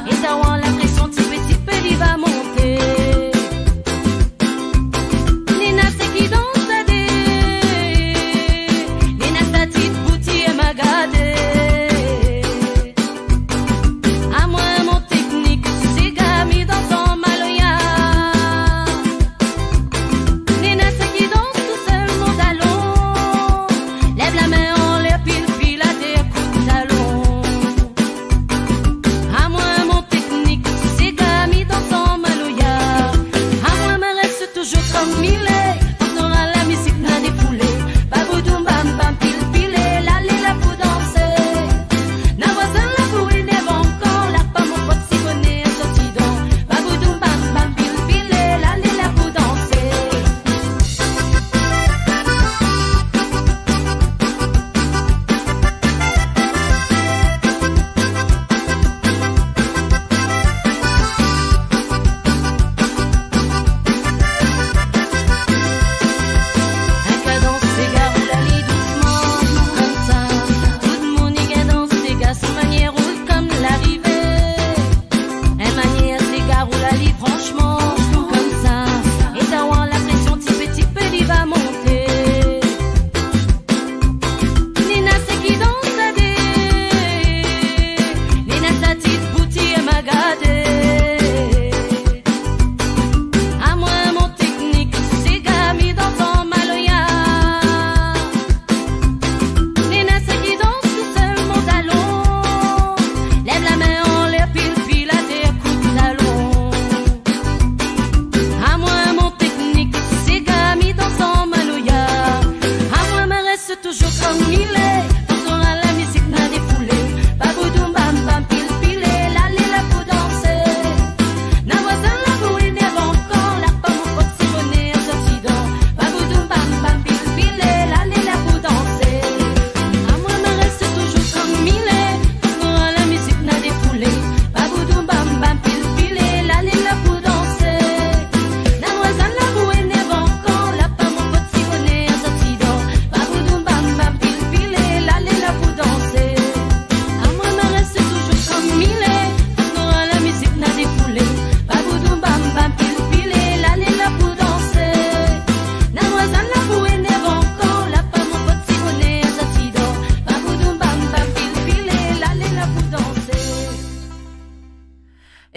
Et ça rend l'impression petit peu il va monter. Les nattes qui dansent à des. Les nattes à petite boutique et magadé. À moi mon technique c'est gars mis dans ton maloya.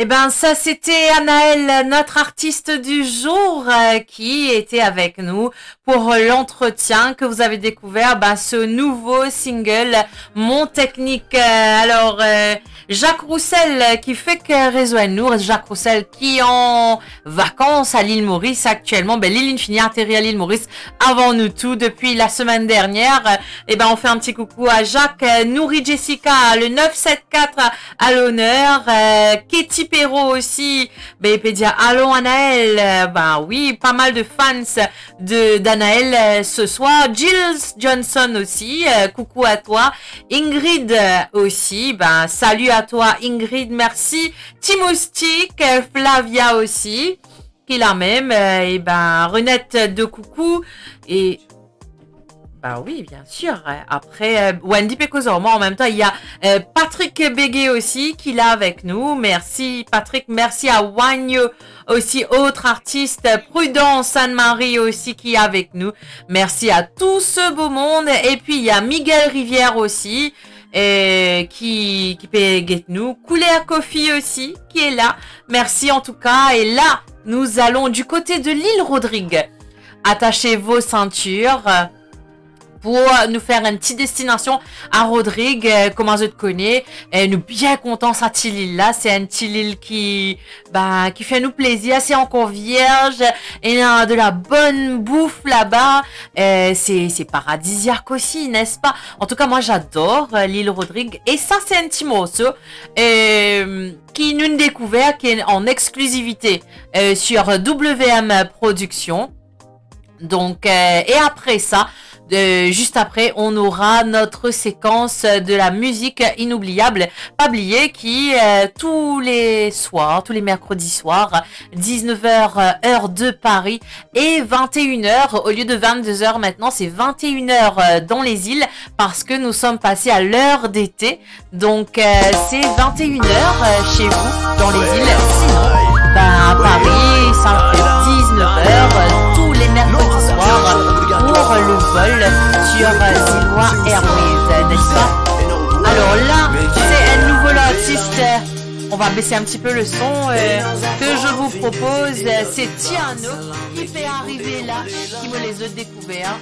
Eh ben, ça, c'était Anaël, notre artiste du jour, qui était avec nous pour l'entretien que vous avez découvert, ce nouveau single, Mon Technique. Alors, Jacques Roussel, qui fait que réseau nous, Jacques Roussel, qui est en vacances à l'île Maurice actuellement, l'île Infinie atterrit à l'île Maurice avant nous tout depuis la semaine dernière. Eh ben, on fait un petit coucou à Jacques, Nouri Jessica, le 974 à l'honneur, Katie Perrault aussi, il peut dire allô Anaël, oui, pas mal de fans d'Anaël ce soir, Jill Johnson aussi, coucou à toi, Ingrid aussi, salut à toi Ingrid, merci, Timoustique, Flavia aussi, qui la même, Renette de coucou, et oui, bien sûr. Après, Wendy Pecozormo, en même temps, il y a Patrick Béguet aussi qui est là avec nous. Merci Patrick, merci à Wagno aussi, autre artiste. Prudence Anne-Marie aussi qui est avec nous. Merci à tout ce beau monde. Et puis, il y a Miguel Rivière aussi qui peut get nous. Couleur Coffee aussi qui est là. Merci en tout cas. Et là, nous allons du côté de l'île Rodrigue. Attachez vos ceintures pour nous faire une petite destination à Rodrigue, comment je te connais, et nous bien contents cette île-là, c'est une petite île qui fait nous plaisir, c'est encore vierge, et il y a de la bonne bouffe là-bas, c'est paradisiaque aussi, n'est-ce pas? En tout cas, moi j'adore l'île Rodrigue, et ça c'est un petit morceau qui nous découvert, qui est en exclusivité sur WM Productions, donc, et après ça, juste après, on aura notre séquence de la musique inoubliable, pas oublié, qui tous les mercredis soirs, 19h heure de Paris et 21h au lieu de 22h maintenant, c'est 21h dans les îles parce que nous sommes passés à l'heure d'été. Donc c'est 21h chez vous dans les îles. Sinon, à Paris, ça fait 19h tous les mercredis soirs pour le vol sur Zilloa Airways, n'est-ce pas? Alors là, c'est un nouveau artiste. On va baisser un petit peu le son que je vous propose. C'est Tiano qui fait arriver là, qui me les a découverts.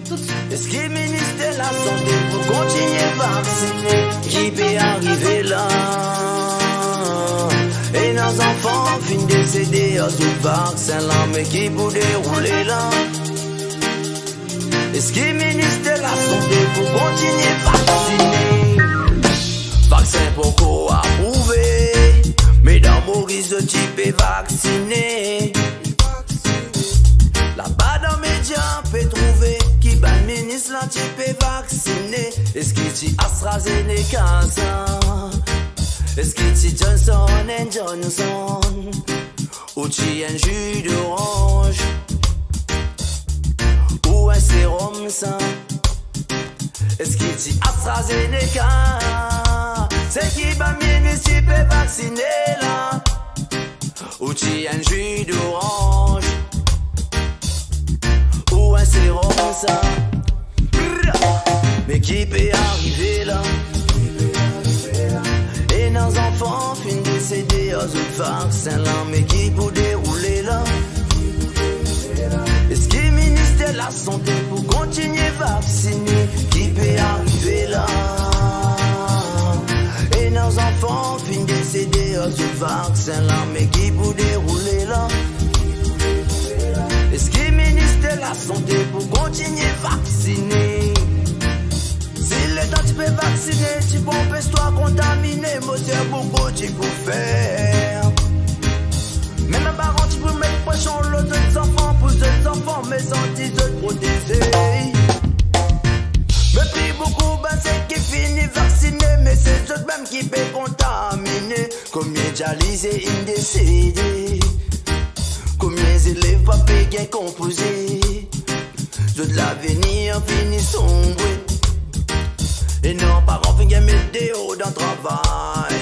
Tout de suite. Est-ce que le ministère de la Santé pour continuer à vacciner qui peut arriver là? Et nos enfants finissent décédés à tout vaccin là, mais qui peut dérouler là? Est-ce que le ministère de la Santé pour continuer à vacciner? Vaccin pour quoi approuvé, mais dans Maurice de type est vacciné. Là-bas dans les médias, peut trouver qui bat le ministre là type est vacciné. Est-ce qu'il dit AstraZeneca ça? Est-ce qu'il dit Johnson & Johnson? Ou tu un jus d'orange? Ou un sérum ça? Est-ce qu'il dit AstraZeneca? C'est qui va ministre qui peut vacciner là? Ou tu un jus d'orange? Ou un sérum ça? Mais qui peut arriver là? Et nos enfants finissent décédés aux autres vaccins là, mais qui peut dérouler là? Est-ce que le ministère de la Santé pour continuer à vacciner qui peut arriver là? Et nos enfants finissent décédés aux autres vaccins là, mais qui peut dérouler là? Est-ce que le ministère de la Santé pour continuer à vacciner? Si le temps tu peux vacciner, tu peux empêcher-toi contaminer, moteur beaucoup tu peux faire. Même un parent tu peux mettre pression aux enfants, pour les enfants, mais sans te protéger. Mais puis beaucoup, c'est qui finit vacciné, mais c'est eux même qui peut contaminer. Combien dialysés indécédés, combien élèves pas payés composés, de l'avenir finit sombre. Et non, parents finissent mettre des hauts dans le travail.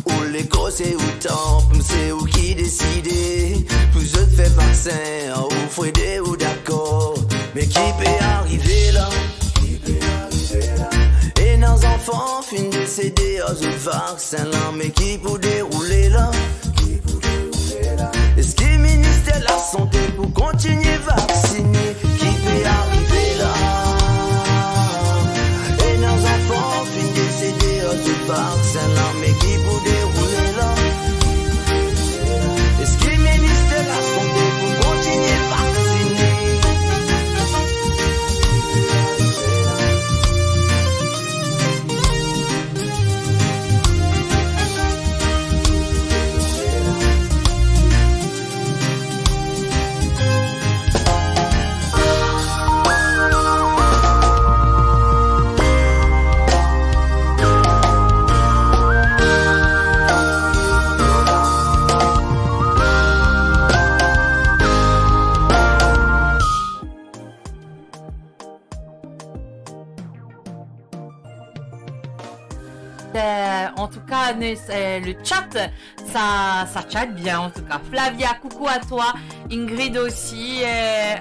Ou l'école c'est où temps, c'est où qui décide. Plus de faire vaccin, ou Frédé ou d'accord. Mais qui peut arriver là? Et nos enfants finissent décédé à ce vaccin là, mais qui pour dérouler là? Est-ce que le ministère de la Santé pour continuer vacciner? Qui peut arriver là? Et nos enfants finissent décédés à ce vaccin là, mais qui pour dérouler là? Est-ce que le ministère de la Santé pour continuer vacciner? En tout cas, le chat, ça chatte bien en tout cas. Flavia, coucou à toi. Ingrid aussi.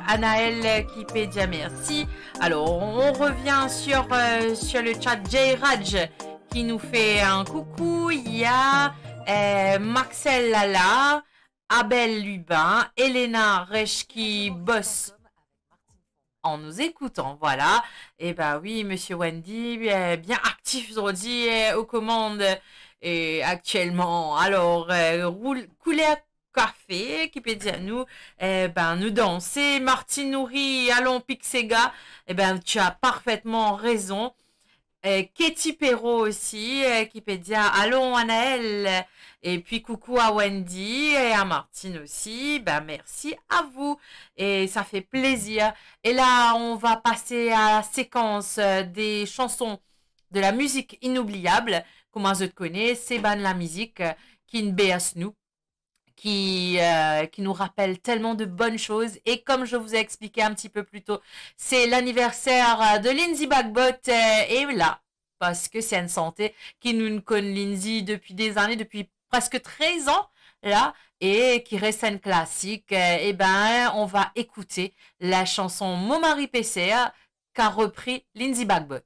Anaël qui peut dire merci. Alors, on revient sur le chat. Jay Raj qui nous fait un coucou. Il y a Maxel Lala, Abel Lubin, Elena Resch qui bosse en nous écoutant, voilà. Et bah oui, monsieur Wendy, bien actif aujourd'hui aux commandes et actuellement. Alors, couler à café, qui peut dire nous, nous danser. Martine Nourri, allons Pixega, tu as parfaitement raison. Katy Perrault aussi, qui peut dire allons Anaël. Et puis coucou à Wendy et à Martine aussi. Merci à vous. Et ça fait plaisir. Et là, on va passer à la séquence des chansons de la musique inoubliable. Comment je te connais, c'est la musique qui nous béasse nous. Qui nous rappelle tellement de bonnes choses. Et comme je vous ai expliqué un petit peu plus tôt, c'est l'anniversaire de Lindsay Bagbot. Et là, parce que c'est une santé qui nous connaît Lindsay depuis des années, depuis presque 13 ans, là, et qui reste un classique. On va écouter la chanson Mon mari PCA qu'a repris Lindsay Bagbot.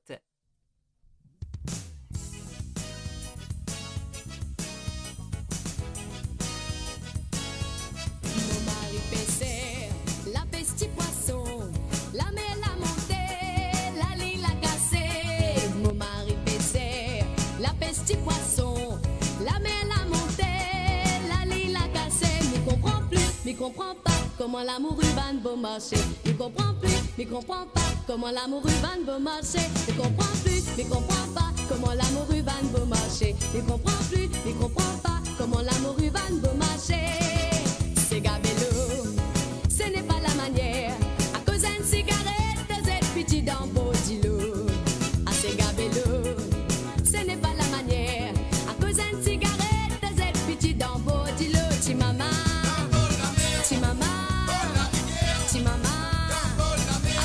Il comprend pas comment l'amour urbain va marcher. Il comprend plus, il comprend pas comment l'amour urbain va marcher. Il comprend plus, il comprend pas comment l'amour urbain va marcher. Il comprend plus, il comprend pas comment l'amour urbain va marcher. C'est gabello, ce n'est pas la manière. À cause d'une cigarette, vous êtes petit dans vos dilos. Ah, c'est gabello, ce n'est pas la manière. À cause d'une cigarette, vous êtes petit dans vos dilos. Chimama. Chimama, Chimama,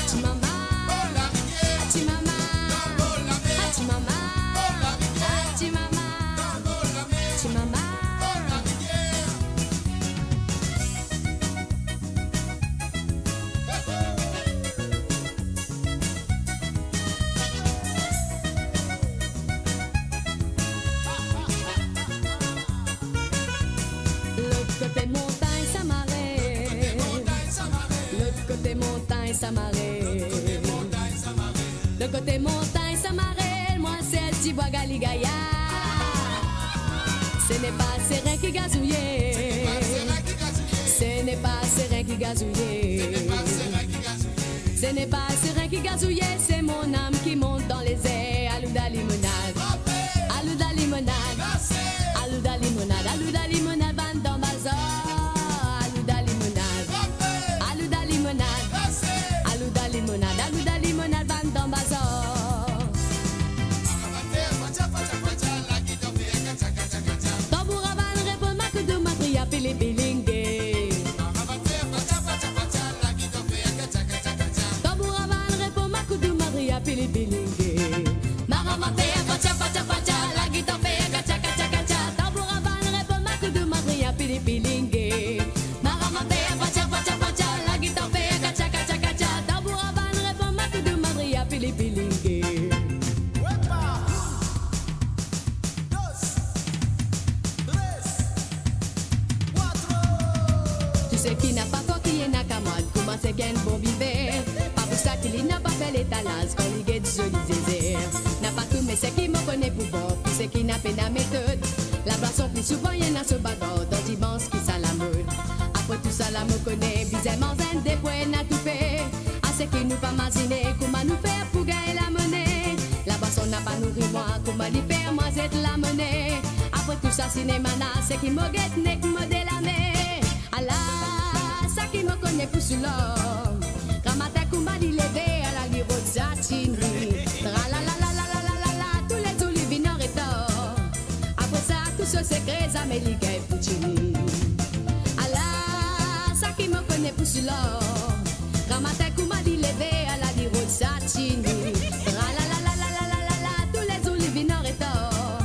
Chimama, Chimama, Chimama, Chimama, Chimama. L'autre côté montagne, ça m'arrête. L'autre côté montagne, ça m'arrête. Le côté montagne, ça m'arrête. Moi, c'est petit bois galigaya. Ce n'est pas serein qui gazouillait. Ce n'est pas serein qui gazouillait. Ce n'est pas serein qui gazouillait. C'est mon âme qui monte dans les airs. Alouda limonade. Alouda limonade. Alouda limonade. Alouda limonade. Bande dans bazar. Alouda limonade. Alouda limonade. Alouda limonade. Alouda limonade. Bande dans bazar. Tamboura van répond ma que de ma pria pili pilingue. Tamboura van répond ma que de ma pria pili pilingue. Maramate sais qui n'a pas fort qui est n'a qu'à mode, comment c'est qu'un bon vivre. Pas pour ça qu'il n'a pas fait l'étalage quand il est joli désert. N'a pas tout mais c'est qui me connaît pour bon, puis c'est qui n'a pas la méthode. La boisson plus souvent y'en a ce bagarre, dans dimanche qui ça la mode. Après tout ça la me connaît, bizarrement zen des points n'a tout fait. À ce qui nous pas imaginer comment nous faire pour gagner la monnaie. La boisson n'a pas nourri moi, comment lui faire moi c'est la monnaie. Après tout ça cinéma c'est qui me guette n'est que me délamé. Allah, ça qui me connaît pour ce l'homme. Ramata kumba di levé à la liro zatini. Tra la la la la la la la, tous les olives nord et tort. Après ça tout ce secret Amélique et Puccini. Allah, ça qui me connaît pour ce l'homme. Ramata kumba di levé à la liro zatini. Tra la la la la la la la, tous les olives nord et tort.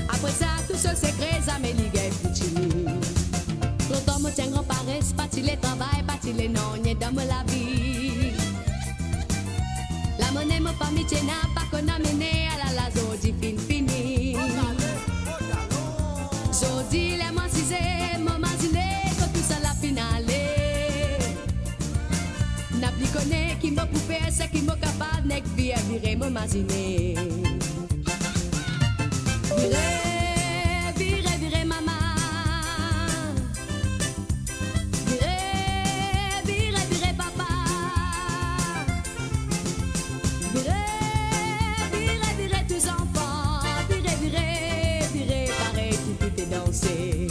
Après ça tout ce secret Amélique et Puccini. Longtemps me tient grand paresse, pas il les travail, pas il les non, n'y dans la vie. La monnaie me pas mis n'a pas qu'on a mené à la zodi fini. Zodi les macisés, m'imaginer que tout ça la finale. N'a plus connaît qui me poupée, c'est qui me capable, n'est que virer, m'imaginer. Virer, maman. Virer, papa. Virer, tous enfants. Virer, pareil, tout est dansé.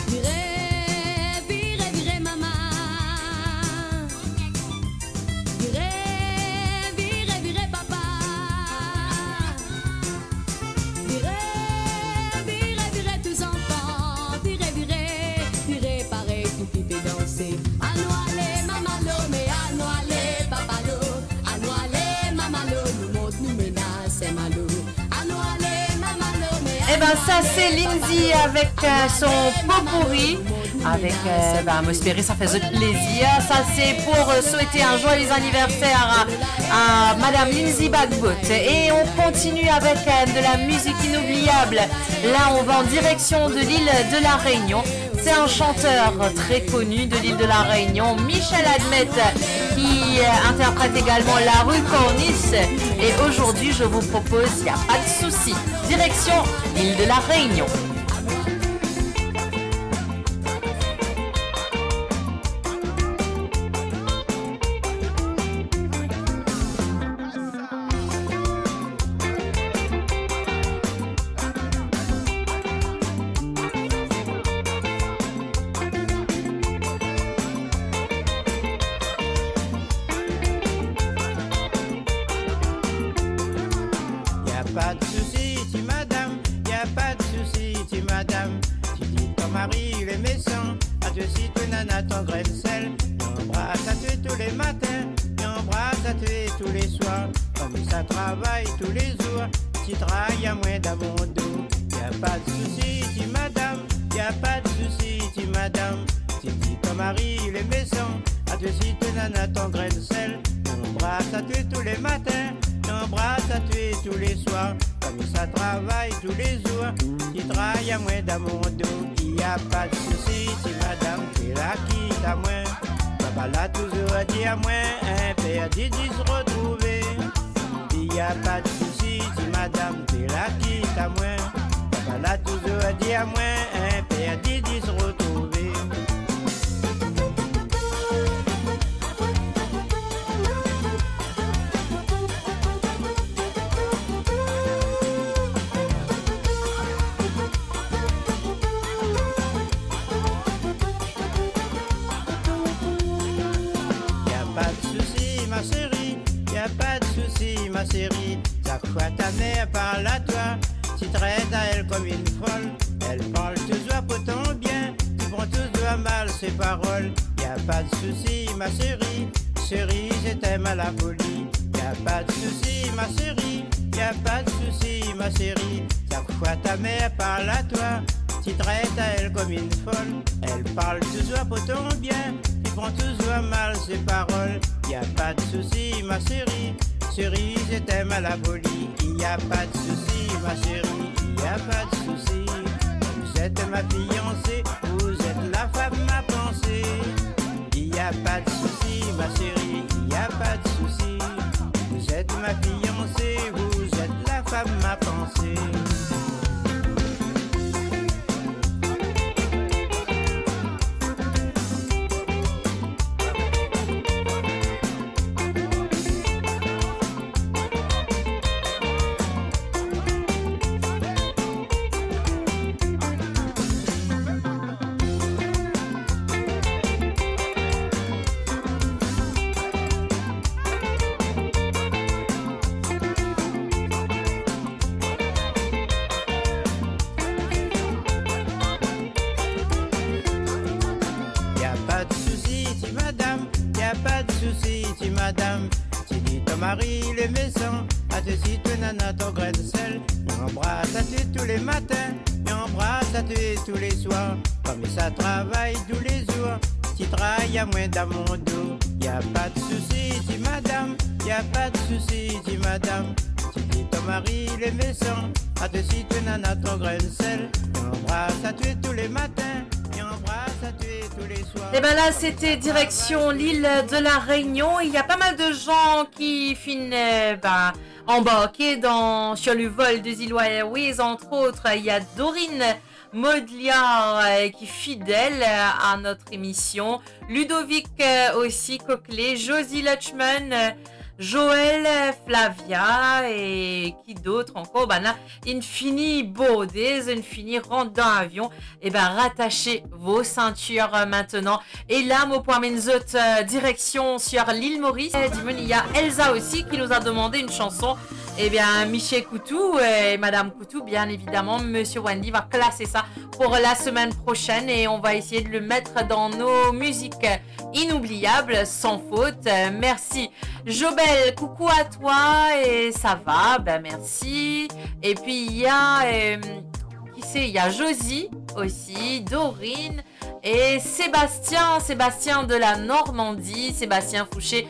Virer, maman. Virer, papa. Virer, tous enfants. Virer, pareil, tout est dansé. Anoualé, mamalo, mais anoualé, papalo. Anoualé, mamalo, nous monte, nous menace, c'est malo. Anoualé, mamalo, mais Eh ben ça c'est Lindsay avec son pot-pourri. Avec, m'espérer ça fait plaisir. Ça c'est pour souhaiter un joyeux anniversaire à Madame Lindsay Bagbot. Et on continue avec de la musique inoubliable. Là on va en direction de l'île de la Réunion. C'est un chanteur très connu de l'île de la Réunion, Michel Admet, qui interprète également La Rue Cornice. Et aujourd'hui je vous propose, il n'y a pas de souci, direction l'île de la Réunion. Pas de souci, si madame, y a pas de souci, si madame. Tu dis ton mari, il est méchant, à te si tu nana ton grain de sel. Embrasse à tuer tous les matins, et embrasse à tuer tous les soirs. Comme ça travaille tous les jours, tu travailles à moins dans mon dos. Y a pas de souci, si madame, y a pas de souci, si madame. Tu dis ton mari, il est méchant, à te si tu nana ton grain de sel. Embrasse à tuer tous les matins. Embrasse à tuer tous les soirs, comme ça travaille tous les jours. Tu travailles à moins dans mon dos, il n'y a pas de souci, si madame, tu la quittes à moins. Papa l'a toujours dit à moins, un père dit se retrouver. Il n'y a pas de souci, si madame, tu la quittes à moins. Papa l'a toujours dit à moins, un père dit se retrouver. Pas de souci, ma chérie. Chaque fois ta mère parle à toi, tu traites à elle comme une folle. Elle parle toujours pour ton bien, tu prends toujours à mal ses paroles. Y a pas de souci, ma chérie. Chérie, je t'aime à la folie. Y a pas de souci, ma chérie. Y a pas de souci, ma chérie. Chaque fois ta mère parle à toi, tu traites à elle comme une folle. Elle parle toujours pour ton bien, tu prends toujours à mal ses paroles. Y a pas de souci, ma chérie. Chérie, je t'aime à la folie. Y a pas de souci, ma chérie. Y a pas de souci. Vous êtes ma fiancée, vous êtes la la femme m'a pensé. Il n'y a pas de souci, ma chérie, il n'y a pas de souci. Vous êtes ma fiancée, vous êtes la femme m'a pensé. Madame, tu dis ton mari les maisons, à te citer nana ton grain de sel, il embrasse à tuer tous les matins, il embrasse à tuer tous les soirs, comme ça travaille tous les jours, tu travailles à moins dans mon dos, y a pas de souci, dis madame, y a pas de souci, dis madame, tu dis ton mari les maisons, à te citer nana ton grain de sel, il embrasse à tuer tous les matins. Et ben là, c'était direction l'île de la Réunion. Il y a pas mal de gens qui finissent embarqués sur le vol de Zilloa Airways. Entre autres, il y a Dorine Modliard qui est fidèle à notre émission. Ludovic aussi, Coquelet, Josie Lutchman, Joël, Flavia et qui d'autre encore? Ben là, Infini Baudez, Infini rentre dans l'avion. Et ben rattachez vos ceintures maintenant. Et là, mon point Menzot, direction sur l'île Maurice. Il y a Elsa aussi qui nous a demandé une chanson. Eh bien, Michel Coutou et Madame Coutou, bien évidemment, Monsieur Wendy va classer ça pour la semaine prochaine et on va essayer de le mettre dans nos musiques inoubliables, sans faute. Merci. Jobel, coucou à toi et ça va, ben merci. Et puis il y a, qui c'est? Il y a Josie aussi, Dorine. Et Sébastien de la Normandie, Sébastien Fouché,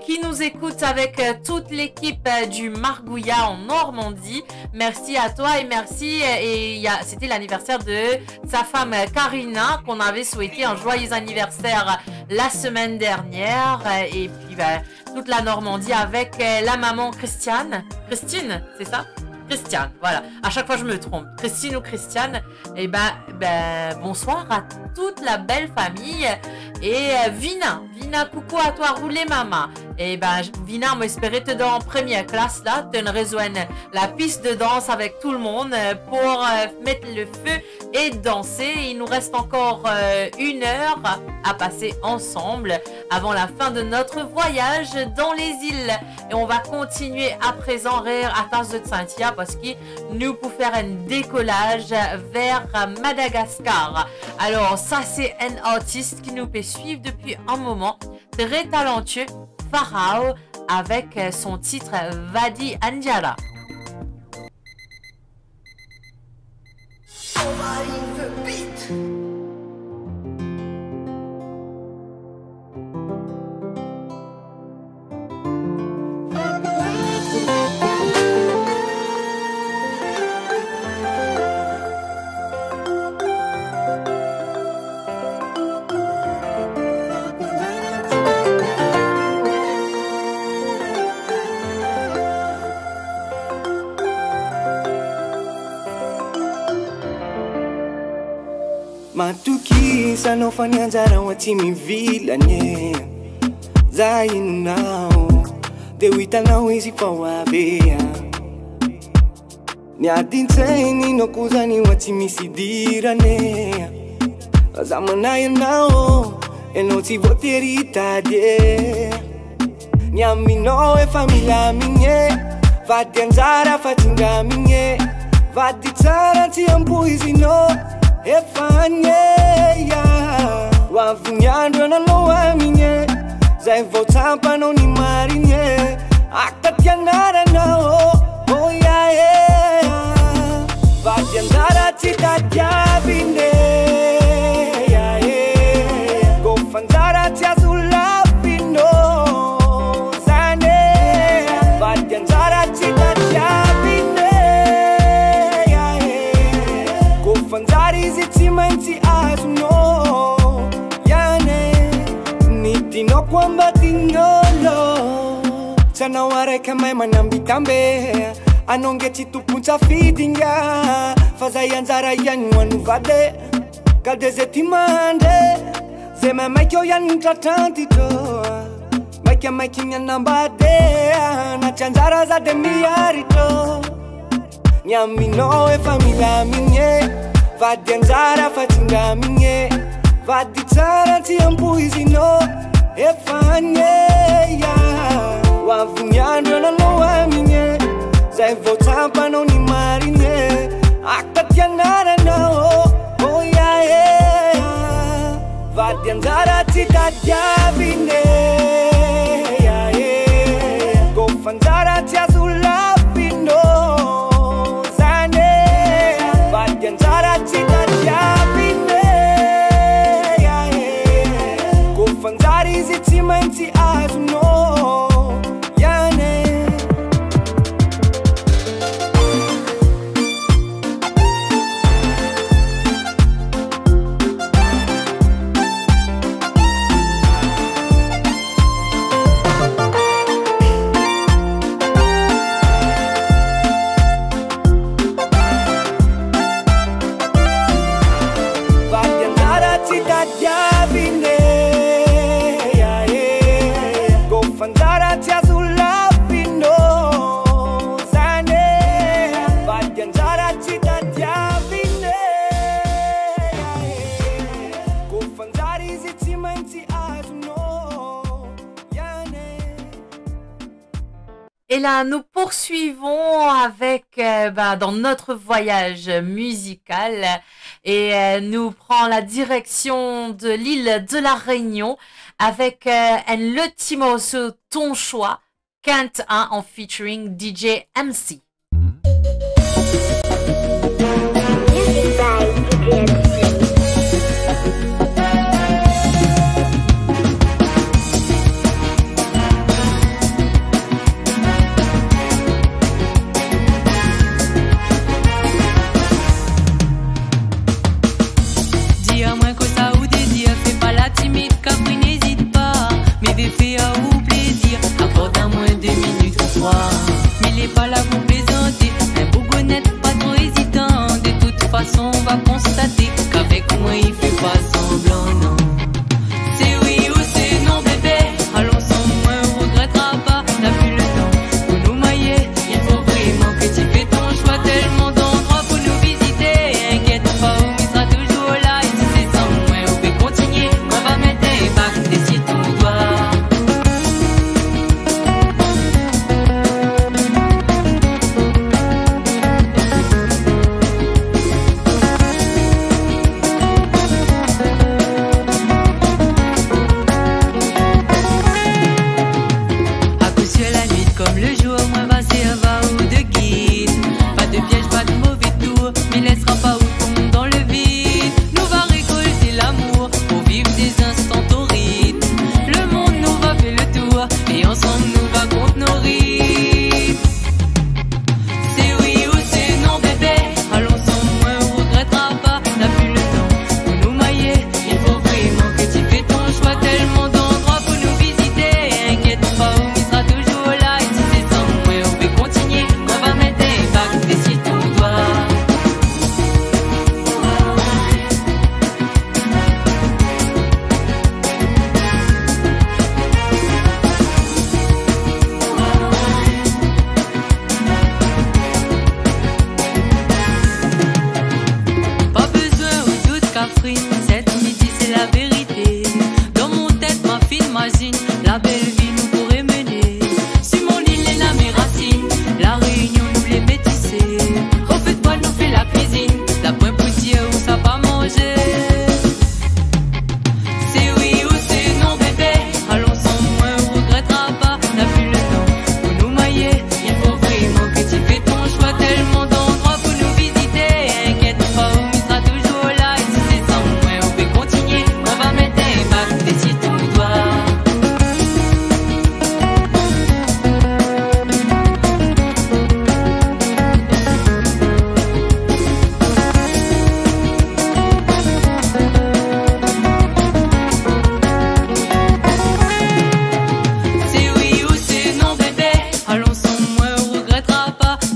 qui nous écoute avec toute l'équipe du Margouillat en Normandie. Merci à toi et merci. Et c'était l'anniversaire de sa femme Karina, qu'on avait souhaité un joyeux anniversaire la semaine dernière. Et puis toute la Normandie avec la maman Christine, c'est ça? Christiane, voilà. À chaque fois, je me trompe. Christine ou Christiane. Et bonsoir à toute la belle famille. Et Vina, coucou à toi, roulez maman. Et Vina, m'espérait te dans première classe là. Tu rejoindre la piste de danse avec tout le monde pour mettre le feu et danser. Il nous reste encore 1 heure à passer ensemble avant la fin de notre voyage dans les îles. Et on va continuer à présent rire à Tasse de Saint-Ia parce que nous pouvons faire un décollage vers Madagascar. Alors ça c'est un artiste qui nous fait suivre depuis un moment, très talentueux, Pharao, avec son titre Vadi Anjala. Matukisa nofanya nzara watimivilanye Zainu nao Dewita nao hizi pawabea Nyadintseni no kuzani watimisidiraneya Zamanayo nao Enoti voterita de Nyamino e famila minye Vadi anzara fatinga minye Vadi tsara tiambuizi no Efanye ya Wavunyandwa na loa minye Zai voltampa no ni marinye Akatianara nao Oh yeah yeah Vadiandara tita diavine Yeah yeah Gofanzara tia zulapino Zane Vadiandara tita diavine Yeah yeah Gofanzara Izi timanti azuno Eka mai manambitambe anongeti tupuncha fidinga faza yanzara yan wanuvade kaldeze timande zema maikyo yan tratantito maikia maikinya nambade na chanzara za demiarito nyamino e famiglia minye vadianzara fatinga minye vaditsara tiampuizino e fanye ya wavunyano na loa minye zai voltava non ni marine akatianara no oh yeah yeah va di andare a città chiavine yeah yeah go fanzara tia sulla fino zane va di andare a città chiavine yeah yeah go fanzari zitimenti azuno Et là, nous poursuivons avec dans notre voyage musical et nous prenons la direction de l'île de la Réunion avec le Timoso Ton Choix, Quinte 1 en featuring DJ MC. Mais il est pas là pour plaisir.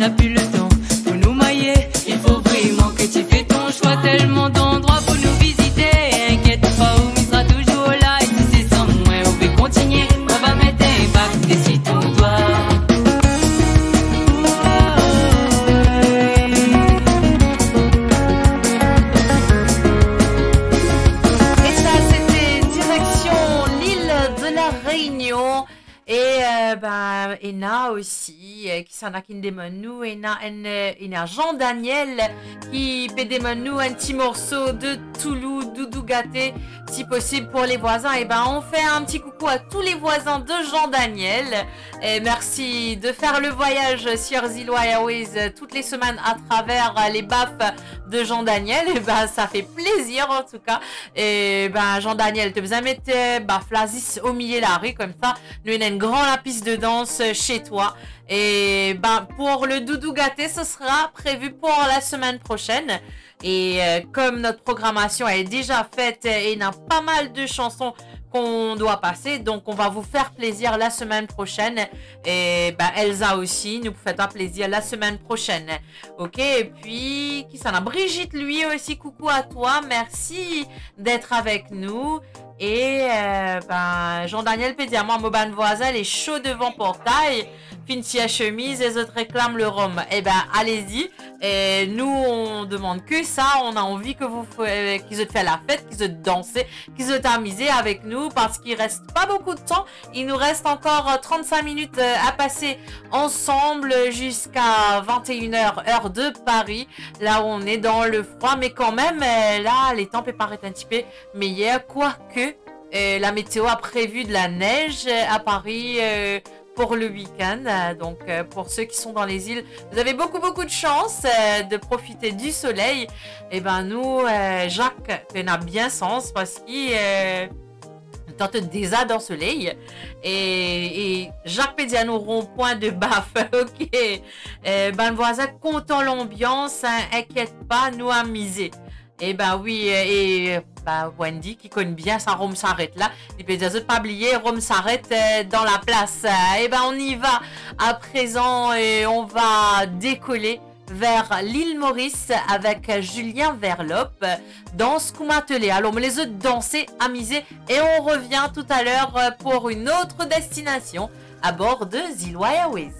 t'as plus le temps pour nous mailler. Il faut vraiment que tu fais ton choix, tellement d'endroits pour nous visiter. Inquiète pas, on sera toujours là. Et si c'est sans moi, on peut continuer. On va mettre un bac dessus ton doigt. Et ça, c'était direction l'île de la Réunion. Et Ena aussi, qui s'en a qui demande nous, Ena Jean Daniel qui peut demander nous un petit morceau de Toulouse, Doudou Gâté, si possible pour les voisins. Et on fait un petit coucou à tous les voisins de Jean Daniel. Et merci de faire le voyage sur Ziloa Airways toutes les semaines à travers les baffes de Jean Daniel. Et ça fait plaisir en tout cas. Et Jean Daniel, tu besoin mettre Flazis au milieu de la rue comme ça. Nous avons une grande piste de danse chez toi. Et pour le Doudou Gâté, ce sera prévu pour la semaine prochaine. Et comme notre programmation est déjà faite et il y a pas mal de chansons qu'on doit passer, donc on va vous faire plaisir la semaine prochaine. Et Elsa aussi, nous faites un plaisir la semaine prochaine. Ok, et puis qui s'en a, Brigitte lui aussi, coucou à toi, merci d'être avec nous. Et Jean-Daniel Pédiamant, Moban voisin, les chauds devant portail, Finti à chemise, les autres réclament le rhum. Allez-y. Et nous, on demande que ça. On a envie que qu'ils aient fait la fête, qu'ils aient dansé, qu'ils aient amusé avec nous parce qu'il reste pas beaucoup de temps. Il nous reste encore 35 minutes à passer ensemble jusqu'à 21h, heure de Paris. Là, on est dans le froid, mais quand même, là, les temps peuvent paraître un petit peu meilleurs, quoique la météo a prévu de la neige à Paris pour le week-end. Donc, pour ceux qui sont dans les îles, vous avez beaucoup de chance de profiter du soleil. Et nous, Jacques, on a bien sens parce qu'il tente déjà dans le soleil. Et Jacques Pédiano, rond-point de baffe. Ok. Le voisin, content l'ambiance, inquiète pas, nous amuser. Et oui, et Wendy qui connaît bien ça, Rome s'arrête là. Et puis des autres pas oublier, Rome s'arrête dans la place. Et on y va à présent et on va décoller vers l'île Maurice avec Julien Verlope dans Scoumattelé. Alors on les autres danser, amuser et on revient tout à l'heure pour une autre destination à bord de Ziloa Airways.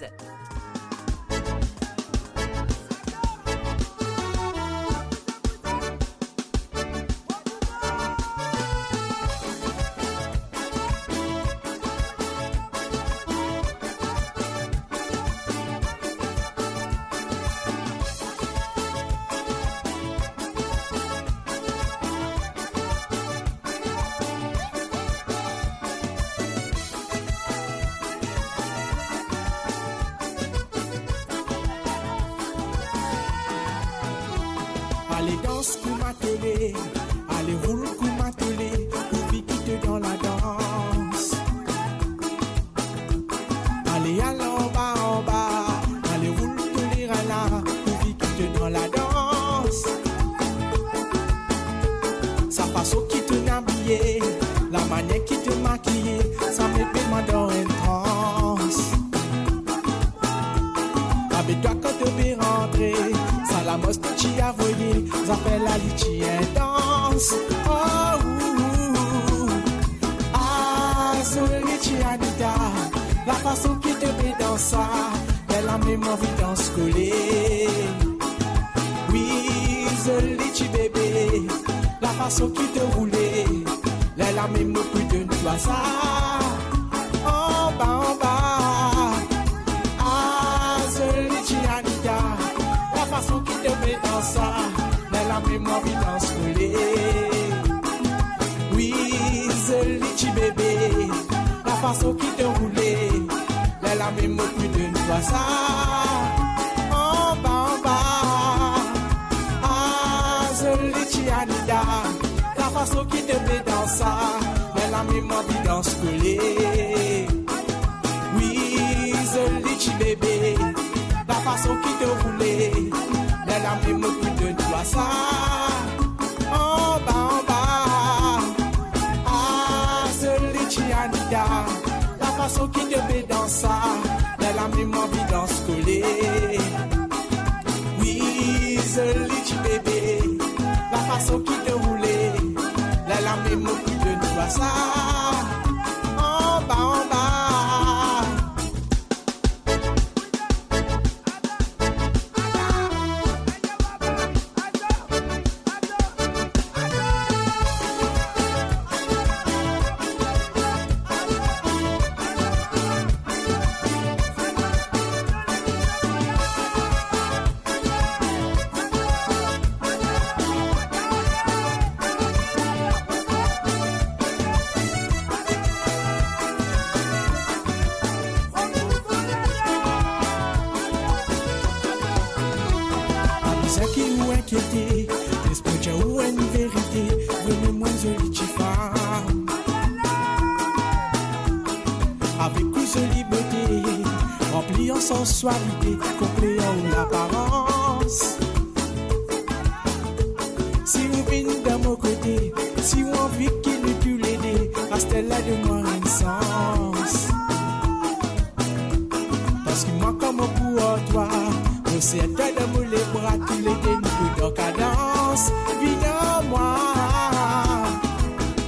Allez danse Scoumattelé, allez roule Scoumattelé, pour quitter dans la danse. Allez en bas, allez roule tolérala, pour quitter dans la danse. Sa façon qui te n'habiller, la manière qui te maquiller, ça me demande dans une transe. Avec toi quand tu veux rentrer, ça la mosse que tu as voyé, ça fait la litchi intense. Oh, Litchi Anita, la façon qui te met dans ça, elle a même envie d'en se coller. Oui, Litchi bébé, la façon qui te roulait, elle a même plus de toi ça. En bas, Litchi Anita, la façon qui te met dans ça, elle a même envie d'en se coller. Oui, Litchi bébé, la façon qui te roulait, elle a même plus de toi ça. En bas, Litchi Anita, la façon qui te met dans ça, elle a même envie d'en se coller. Oui, Litchi bébé, la façon qui te roulait, elle a même plus de toi ça. En bas, Litchi Anita, la façon qui te met dans ça, elle a même envie d'en se coller. Litchi bébé, la façon qui te roulait, la même plus de toi ça, en bas, en bas. Sensualité, complet en apparence. Si vous venez de mon côté, si vous envie qu'il ne peut l'aider, restez là de moi un sens. Parce que moi comme pour toi, je sais de me les bras, tous les dénus de cadence. Viens moi,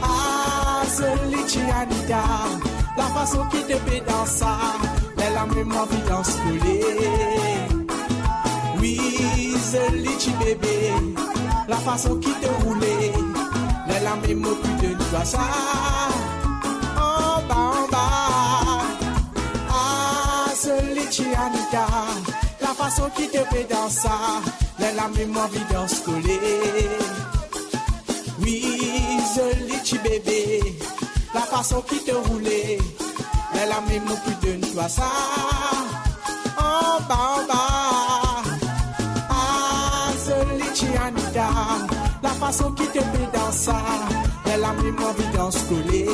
ah, ce Litchi Anita, la façon qui te fait danser. La même envie d'en scouler. Oui, c'est Litchi bébé, la façon qui te roulait, la même plus de toi ça, en bas, ah, c'est Litchi Anita, la façon qui te fait danser, la même envie d'en scouler. Oui, c'est Litchi bébé, la façon qui te roulait, la même plus de toi ça, en bas, ah, c'est Litchi Anita, la façon qui te fait danser, la même envie d'en scouler.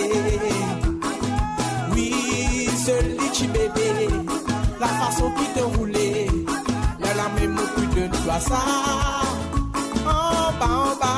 Oui, c'est Litchi bébé, la façon qui te roulait, la même plus de toi ça, en bas.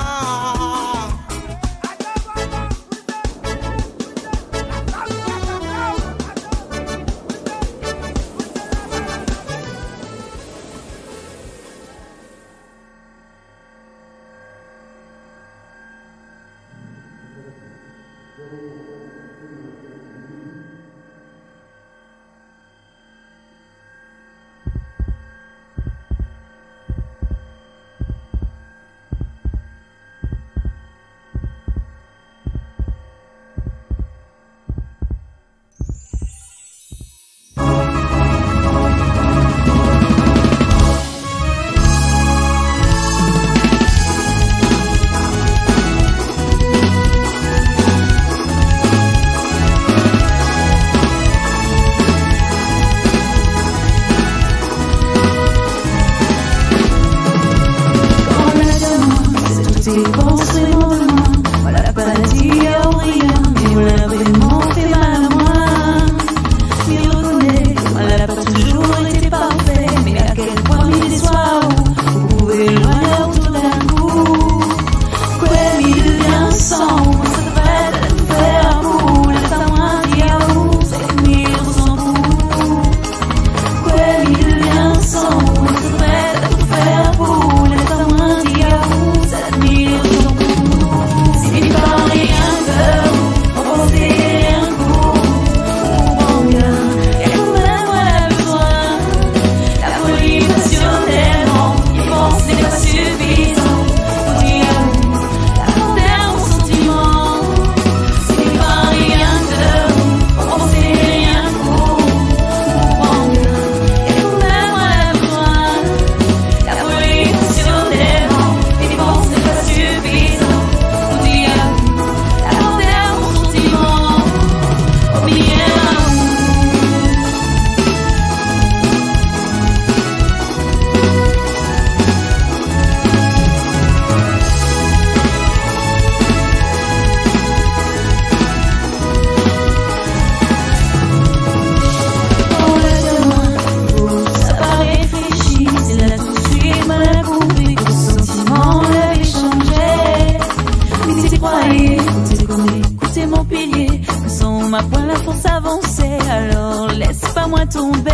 moi tomber.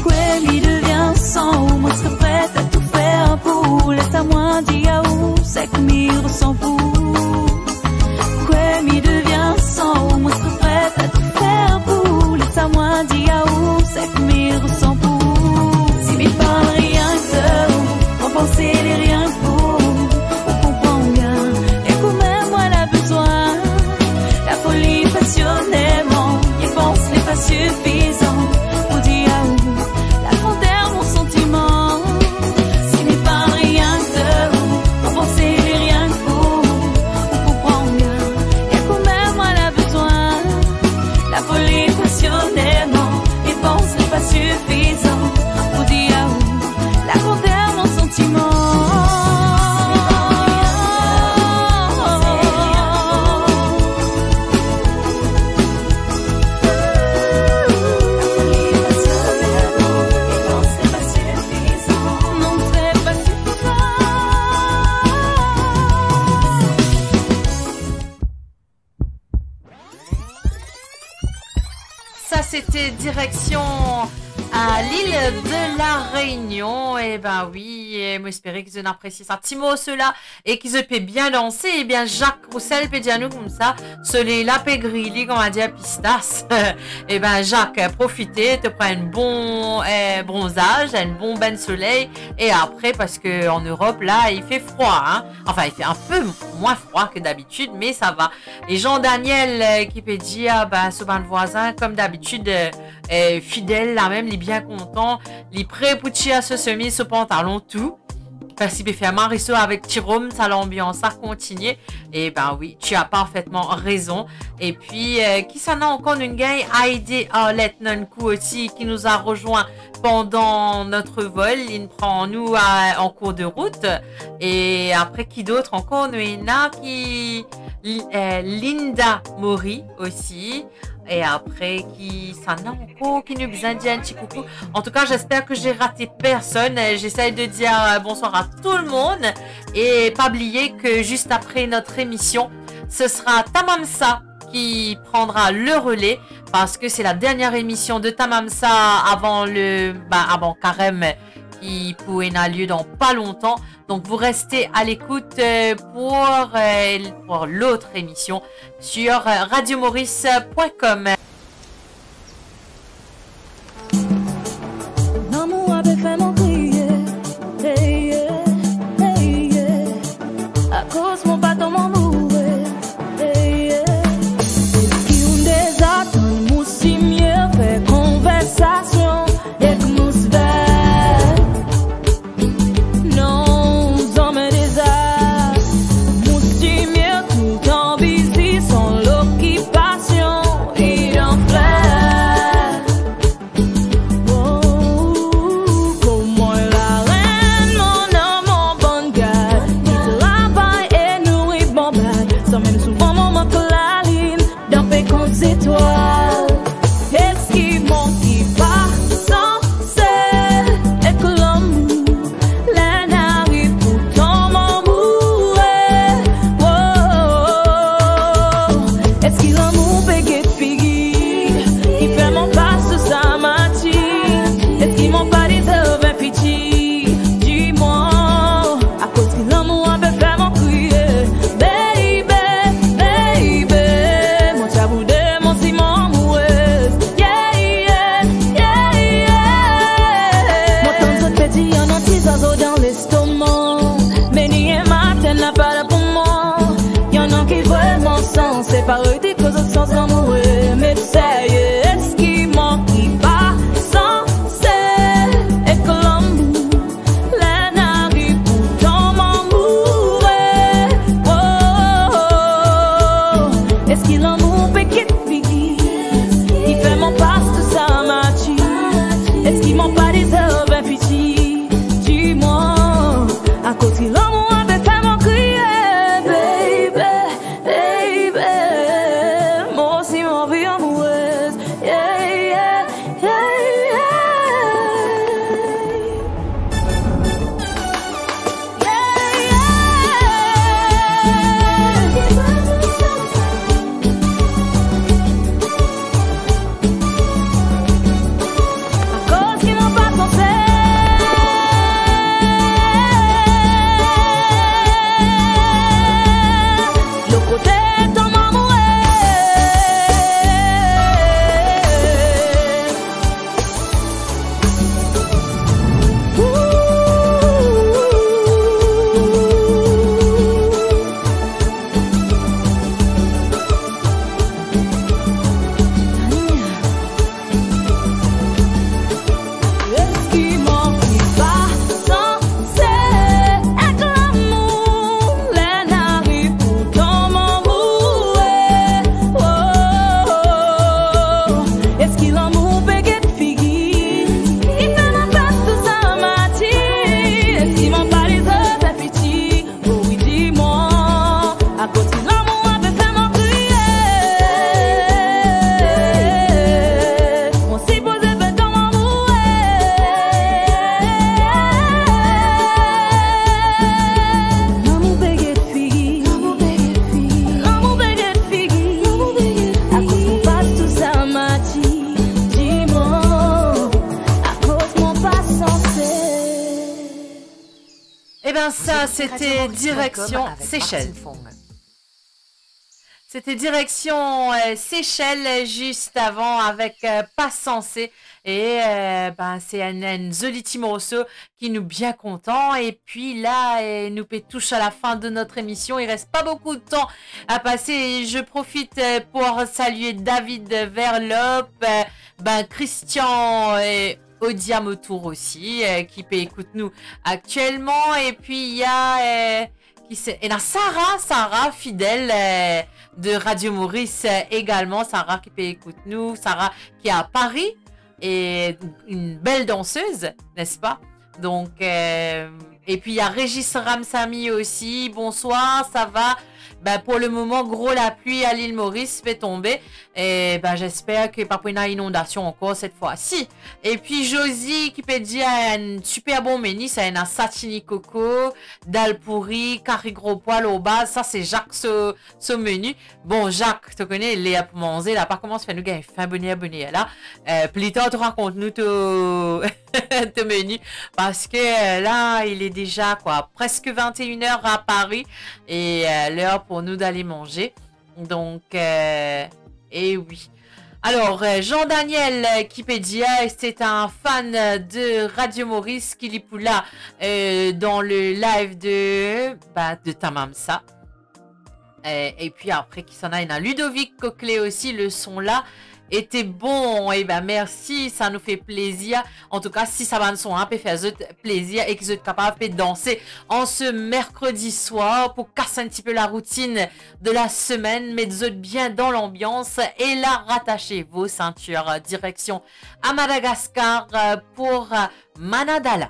Quelli devient sang, moi serais prête à tout faire direction à l'île de la Réunion. Et ben oui, et moi j'espère qu'ils ont apprécié ça. Timo cela et qu'ils ont pu bien danser. Et bien Jacques Roussel peut dire nous comme ça. Celui là peut griller comme on dit à Pistas. Et ben Jacques, profitez, te prends un bon bronzage, un bon bain de soleil. Et après parce que en Europe là il fait froid. Hein. Enfin il fait un peu moins froid que d'habitude, mais ça va. Et Jean-Daniel qui peut dire ben ce ban voisin comme d'habitude fidèle là même. Bien content, les prêts pour à se semer ce pantalon tout parce qu'il peut faire mariso avec Tirome, ça l'ambiance à continuer. Et ben oui, tu as parfaitement raison. Et puis qui s'en a encore une gagne Heidi Arlette Nonkou aussi qui nous a rejoint pendant notre vol. Il prend nous en cours de route. Et après qui d'autre encore nous il y a qui Linda Mori aussi. Et après, qui s'en a encore, qui nous besoin de dire un petit coucou. En tout cas, j'espère que j'ai raté personne. J'essaye de dire bonsoir à tout le monde. Et pas oublier que juste après notre émission, ce sera Tamamsa qui prendra le relais. Parce que c'est la dernière émission de Tamamsa avant avant Carême qui pourrait avoir lieu dans pas longtemps. Donc vous restez à l'écoute pour l'autre émission sur radiomaurice.com. L'amour avait fait mon crier, hey, hey, yeah. À cause mon bâton mon mourir, hey, yeah. Qui ont des attentes, moussi mieux fait conversation et que mousse vert. ben ça, c'était direction Seychelles. C'était direction Seychelles juste avant avec Pas Sensé. Et ben, c'est un Zoliti Moroso qui nous bien content. Et puis là, nous touche à la fin de notre émission. Il reste pas beaucoup de temps à passer. Et je profite pour saluer David Verlop, ben, Christian et Odiamotour aussi, qui écoute nous actuellement. Et puis il y a Sarah fidèle de Radio Maurice également. Sarah qui écoute nous. Sarah qui est à Paris. Et une belle danseuse, n'est-ce pas? Donc, et puis il y a Régis Ramsamy aussi. Bonsoir, ça va? Ben, pour le moment, gros la pluie à l'île Maurice fait tomber. Et ben, j'espère qu'il n'y a pas une inondation encore cette fois-ci. Et puis Josie qui peut dire un super bon menu. C'est un satini coco, dalle pourrie, curry gros poil au bas. Ça, c'est Jacques ce menu. Bon, Jacques, tu connais, il est à manger. Là, par comment se fait nous gagner fin bonnet là. Plus tard, tu racontes nous ton menu. Parce que là, il est déjà quoi, presque 21h à Paris. Et l'heure pour nous d'aller manger. Donc, et oui. Alors, Jean-Daniel Kipédia, c'est un fan de Radio Maurice qui est là dans le live de Tamamsa. Et puis après, qui s'en a une à Ludovic Coquelet aussi, le son là était bon. Et ben merci, ça nous fait plaisir. En tout cas, si ça va nous son peut faire plaisir et qu'ils sont capables de danser en ce mercredi soir pour casser un petit peu la routine de la semaine, mais vous êtes bien dans l'ambiance. Et là, rattachez vos ceintures direction à Madagascar pour Manadala.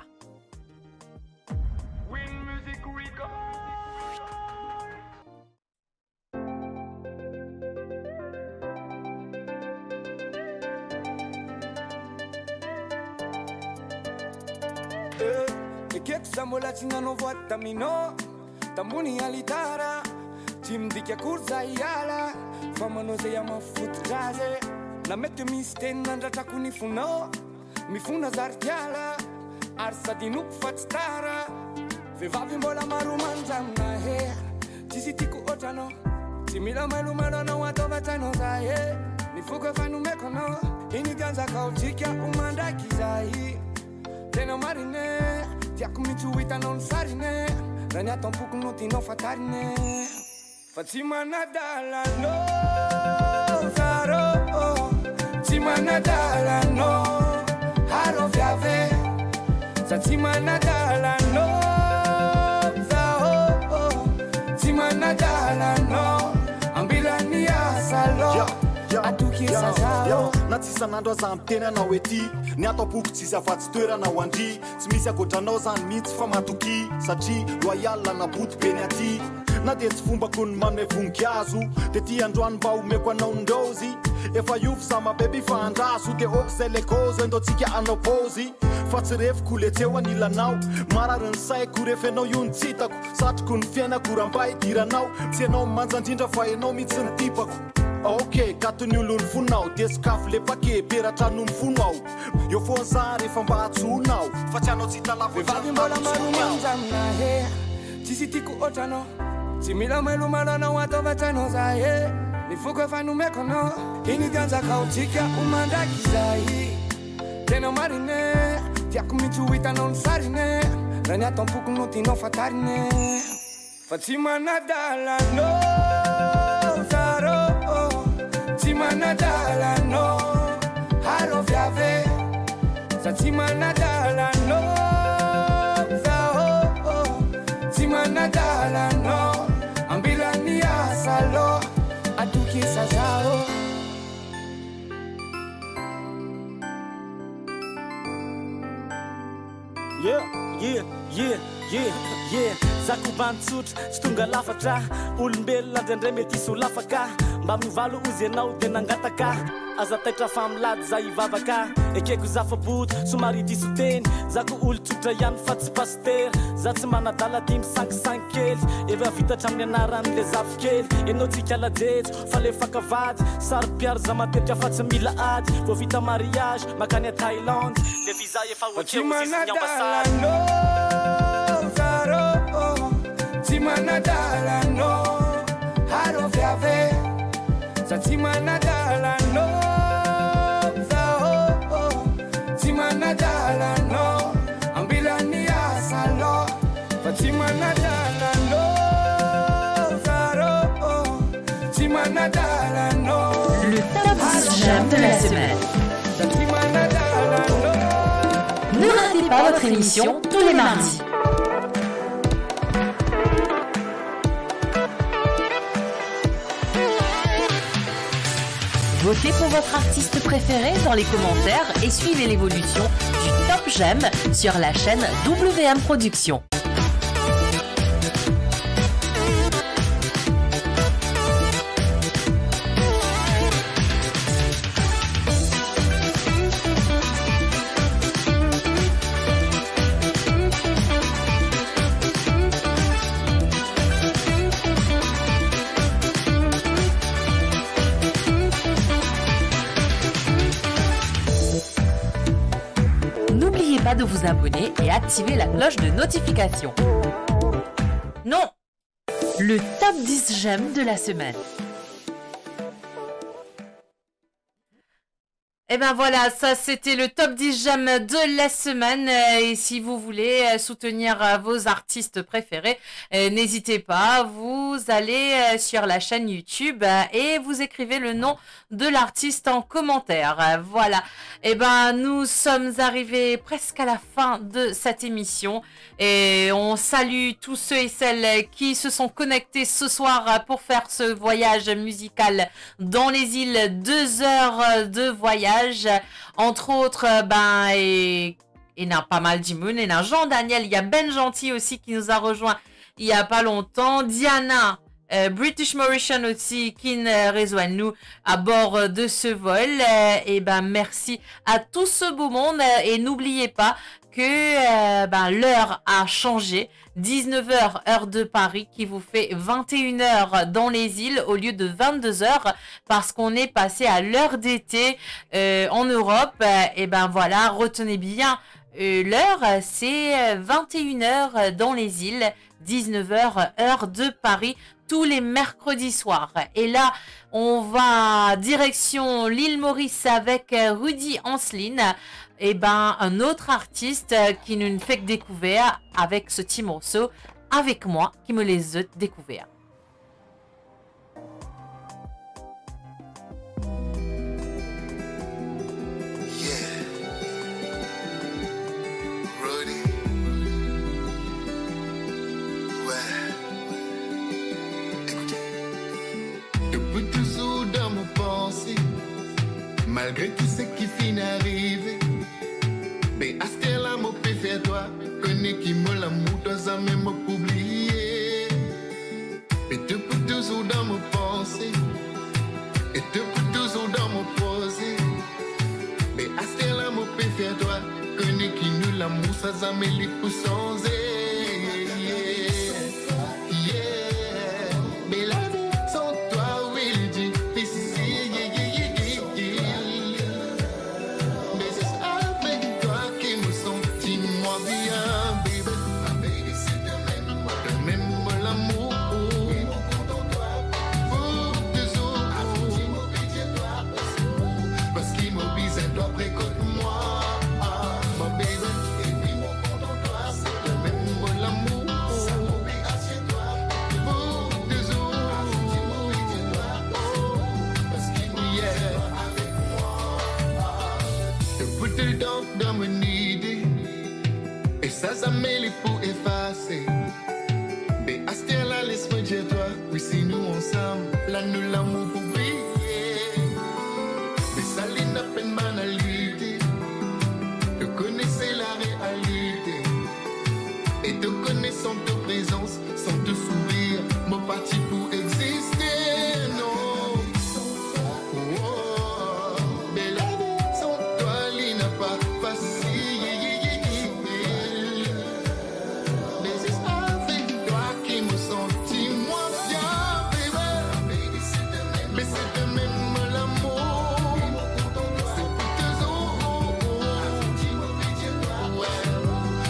Samola tinano tamino tambuni alitara timdika kurza yala famano ze ya mafuta jaze na mete mistena ndata kunifuno mifuna zartiala arsa dinu fatstara vevavi mbola marumanja na he tisitiku otano timila malumalo na watova tano zae nifuko fanu mekono iniganza kautika umanda kizai tena marine Tiakumichuita non sarine Rania tampuku no tino fatarine Fatima nadala no Zaro Tima nadala no Haro viave Satima nadala no Zao Tima nadala no Ambilani asalo Atuki sazao Natsisa nandro zamtena na weti Ni atapoko tsisy afatsy toerana ho andry Tsy misy akoatranao zany mihitsy fa matoky Satria loyal na boty beny aty Na de tsy fombako ny manome voninkazo De ty androany mba omeko anao ndrozy Efa iovy sama beby fa andraso De ôko zay le cause endo tsika anao pôzy Fa tsy refiko le tseo anilanao Marary ny saiko refa anao io ny tsitako Satroko ny fiainako ramba idiranao Tsy anao manjandrindra fa enao mihitsy ny tipako Ok, katony olo ny fonao De sakafo le pake, peratra no mifonao Eo foany za rehefa mba hatsonao Fa tsy anao tsy hita lava Vevavy mbola maromanja amina he Tsisy tiako otrano Tsy mila melomalo anao ataova tranao za he Nifuko efa nomeko anao Iniganjaka otsika omandraky zay Tena marine Tiako mihitsy ho hitanao ny sarine Raha ny atampoko no tianao fatarine Fa tsy manadala no Zaro Tsy manadala no Haro viave Sa tsy manadala no Zao Tsy manadala no Ambilani asalo Atukisa zao Yeah Zako bantsotra tsy tonga lafatra Olombelona ndraindray mety isy ho lafaka Mba mivalo ozy ianao de nangataka Aza taitra fa milady za hivavaka Ekeko za fa boto somary diso teny Zako olo tsotra ihany fa tsy paster Za tsy manadala 5 kely Efa vitatra amin'ny anaran'le zafy kely Enao tsika lajejo fa le fakavady Sary piary za matetika fa tsy mila ady Vao vita mariage makany a Thaïlande Le visa efa okeo izy ny ambasady Zaro Satima Nadala no, Satima Nadala no, Ambilani Asalo, Fatima Nadala no, Satima Nadala no. Le top 10 j'aime de la semaine. Ne ratez pas votre émission tous les mardis. Votez pour votre artiste préféré dans les commentaires et suivez l'évolution du Top J'aime sur la chaîne WM Productions. De vous abonner et activer la cloche de notification. Non, le top 10 j'aime de la semaine. Et ben voilà, ça c'était le top 10 j'aime de la semaine. Et si vous voulez soutenir vos artistes préférés, n'hésitez pas, vous allez sur la chaîne YouTube et vous écrivez le nom de l'artiste en commentaire. Voilà, et ben nous sommes arrivés presque à la fin de cette émission. Et on salue tous ceux et celles qui se sont connectés ce soir pour faire ce voyage musical dans les îles. 2 heures de voyage. Entre autres, et il y a pas mal d'immunes, il y a Jean-Daniel, il y a Ben Gentil aussi qui nous a rejoint il y a pas longtemps, Diana, British Mauritian aussi qui nous rejoint nous à bord de ce vol. Et ben merci à tout ce beau monde et n'oubliez pas que l'heure a changé. 19h heure de Paris qui vous fait 21h dans les îles au lieu de 22h parce qu'on est passé à l'heure d'été en Europe. Et ben voilà, retenez bien l'heure, c'est 21h dans les îles, 19h heure de Paris tous les mercredis soirs. Et là, on va direction l'île Maurice avec Rudy Anceline. Et ben un autre artiste qui nous fait que découvrir avec ce petit morceau avec moi qui me les a découverts. Depuis toujours dans mon pensée, malgré tout ce qui finit d'arriver. Mais à ce là, mon père fait toi, connais qui me l'amour, toi ça même oublié. Et depuis toujours dans mon pensée, et depuis toujours dans mon posé. Mais à ce là, mon père fait toi, connais qui nous l'amour, ça ça me les poussons. Mais la vie sans toi, oui, il dit, dans mon idée, et ça mêle pour effacer. Mais à ce là, laisse-moi dire toi, oui, si nous ensemble, là nous l'amour pour briller. Mais ça l'est n'a pas de banalité, de connaître la réalité, et de connaissant ta présence, sans te sourire, mon parti pour exister, non.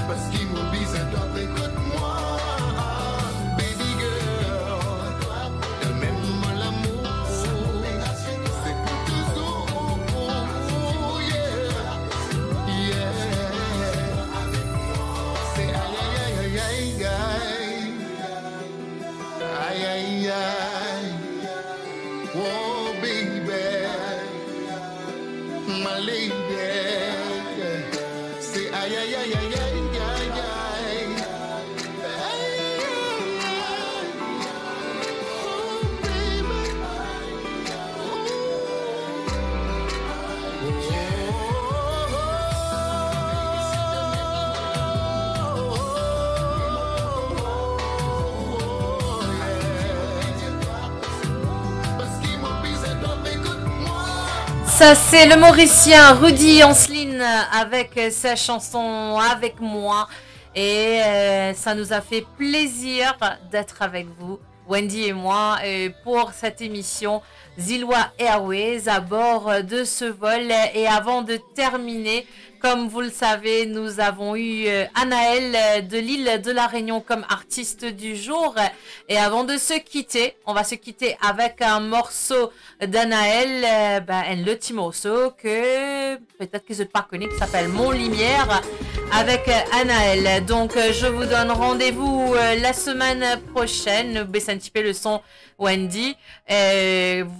Parce qu'il m'oblige à toi, écoute-moi. Ça c'est le Mauricien Rudy Anceline avec sa chanson Avec moi. Et ça nous a fait plaisir d'être avec vous, Wendy et moi, pour cette émission Zilwa Airways à bord de ce vol. Et avant de terminer, comme vous le savez, nous avons eu Anaël de l'île de la Réunion comme artiste du jour. Et avant de se quitter, on va se quitter avec un morceau d'Anaël, un petit morceau que peut-être que je ne pas connais, qui s'appelle Mon Lumière avec Anaël. Donc je vous donne rendez-vous la semaine prochaine. Baissez un petit peu le son, Wendy.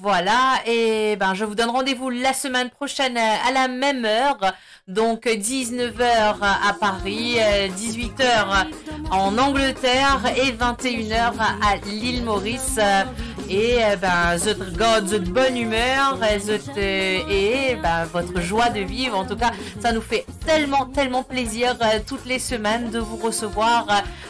Voilà, et je vous donne rendez-vous la semaine prochaine à la même heure. Donc 19h à Paris, 18h en Angleterre et 21h à l'île Maurice. Et je garde votre bonne humeur et votre joie de vivre. En tout cas, ça nous fait tellement plaisir toutes les semaines de vous recevoir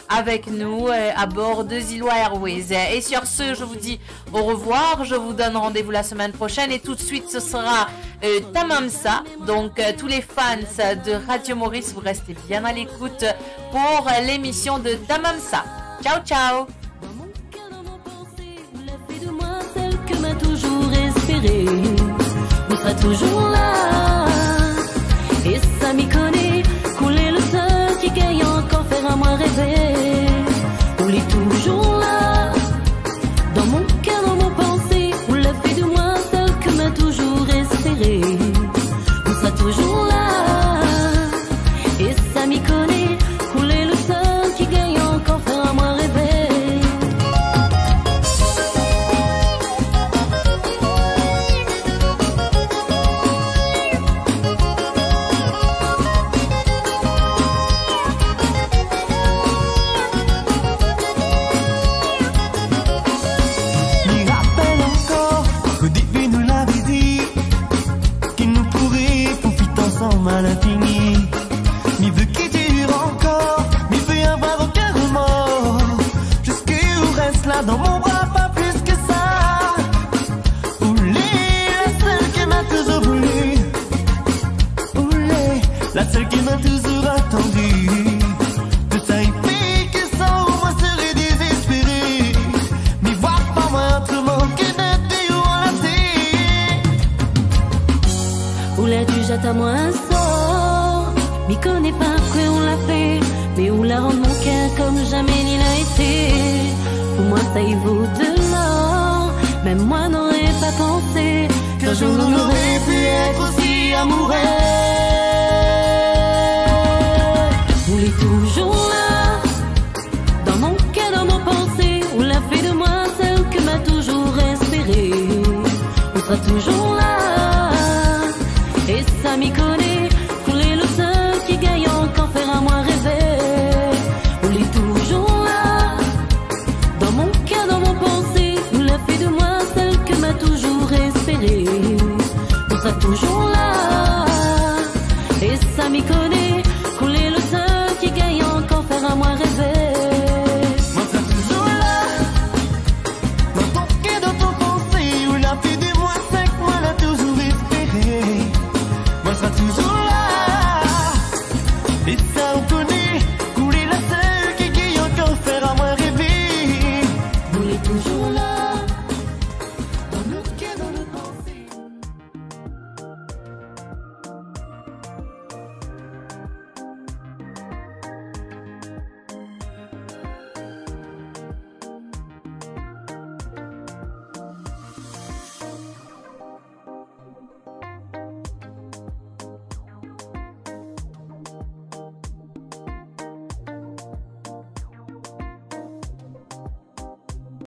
avec nous à bord de Zilwa Airways. Et sur ce, je vous dis au revoir. Je vous donne rendez-vous la semaine prochaine. Et tout de suite, ce sera Tamamsa. Donc tous les fans de Radio Maurice, vous restez bien à l'écoute pour l'émission de Tamamsa. Ciao ciao. Celle que m'a toujours espéré, on sera toujours là. Et ça m'y connaît, couler le seul qui gagne encore faire à moi rêver. On est toujours là, dans mon cœur, dans mon pensée. On l'a fait de moi, celle que m'a toujours espéré. On sera toujours là. Et ça m'y connaît, couler le seul qui gagne encore faire à moi rêver. À l'infini, mais veut qui dure encore, mais veut y avoir aucun remords. Jusqu'où reste là dans mon bras, pas plus que ça. Oulé, la seule qui m'a toujours voulu. Oulé, la seule qui m'a toujours attendu. Que ça y fait que sans moi serait désespéré. Mais voir pas moi autrement que d'être où on l'a fait. Oulé, tu jettes à moi un sort. M'y connais pas quoi on l'a fait, mais où la rend mon cœur comme jamais il a été. Pour moi ça y vaut de l'or. Même moi n'aurais pas pensé qu'un jour on aurait pu être aussi amoureux. Vous l'êtes toujours là, dans mon cœur, dans nos pensées. On l'a fait de moi celle que m'a toujours espéré. On sera toujours là. Et ça m'y connaît, couler le seul qui gagne encore faire à moi rêver. On est toujours là, dans mon cœur, dans mon pensée. On l'a fait de moi celle que m'a toujours espéré. On sera toujours là. Et ça m'y connaît, couler le seul qui gagne encore faire à moi rêver.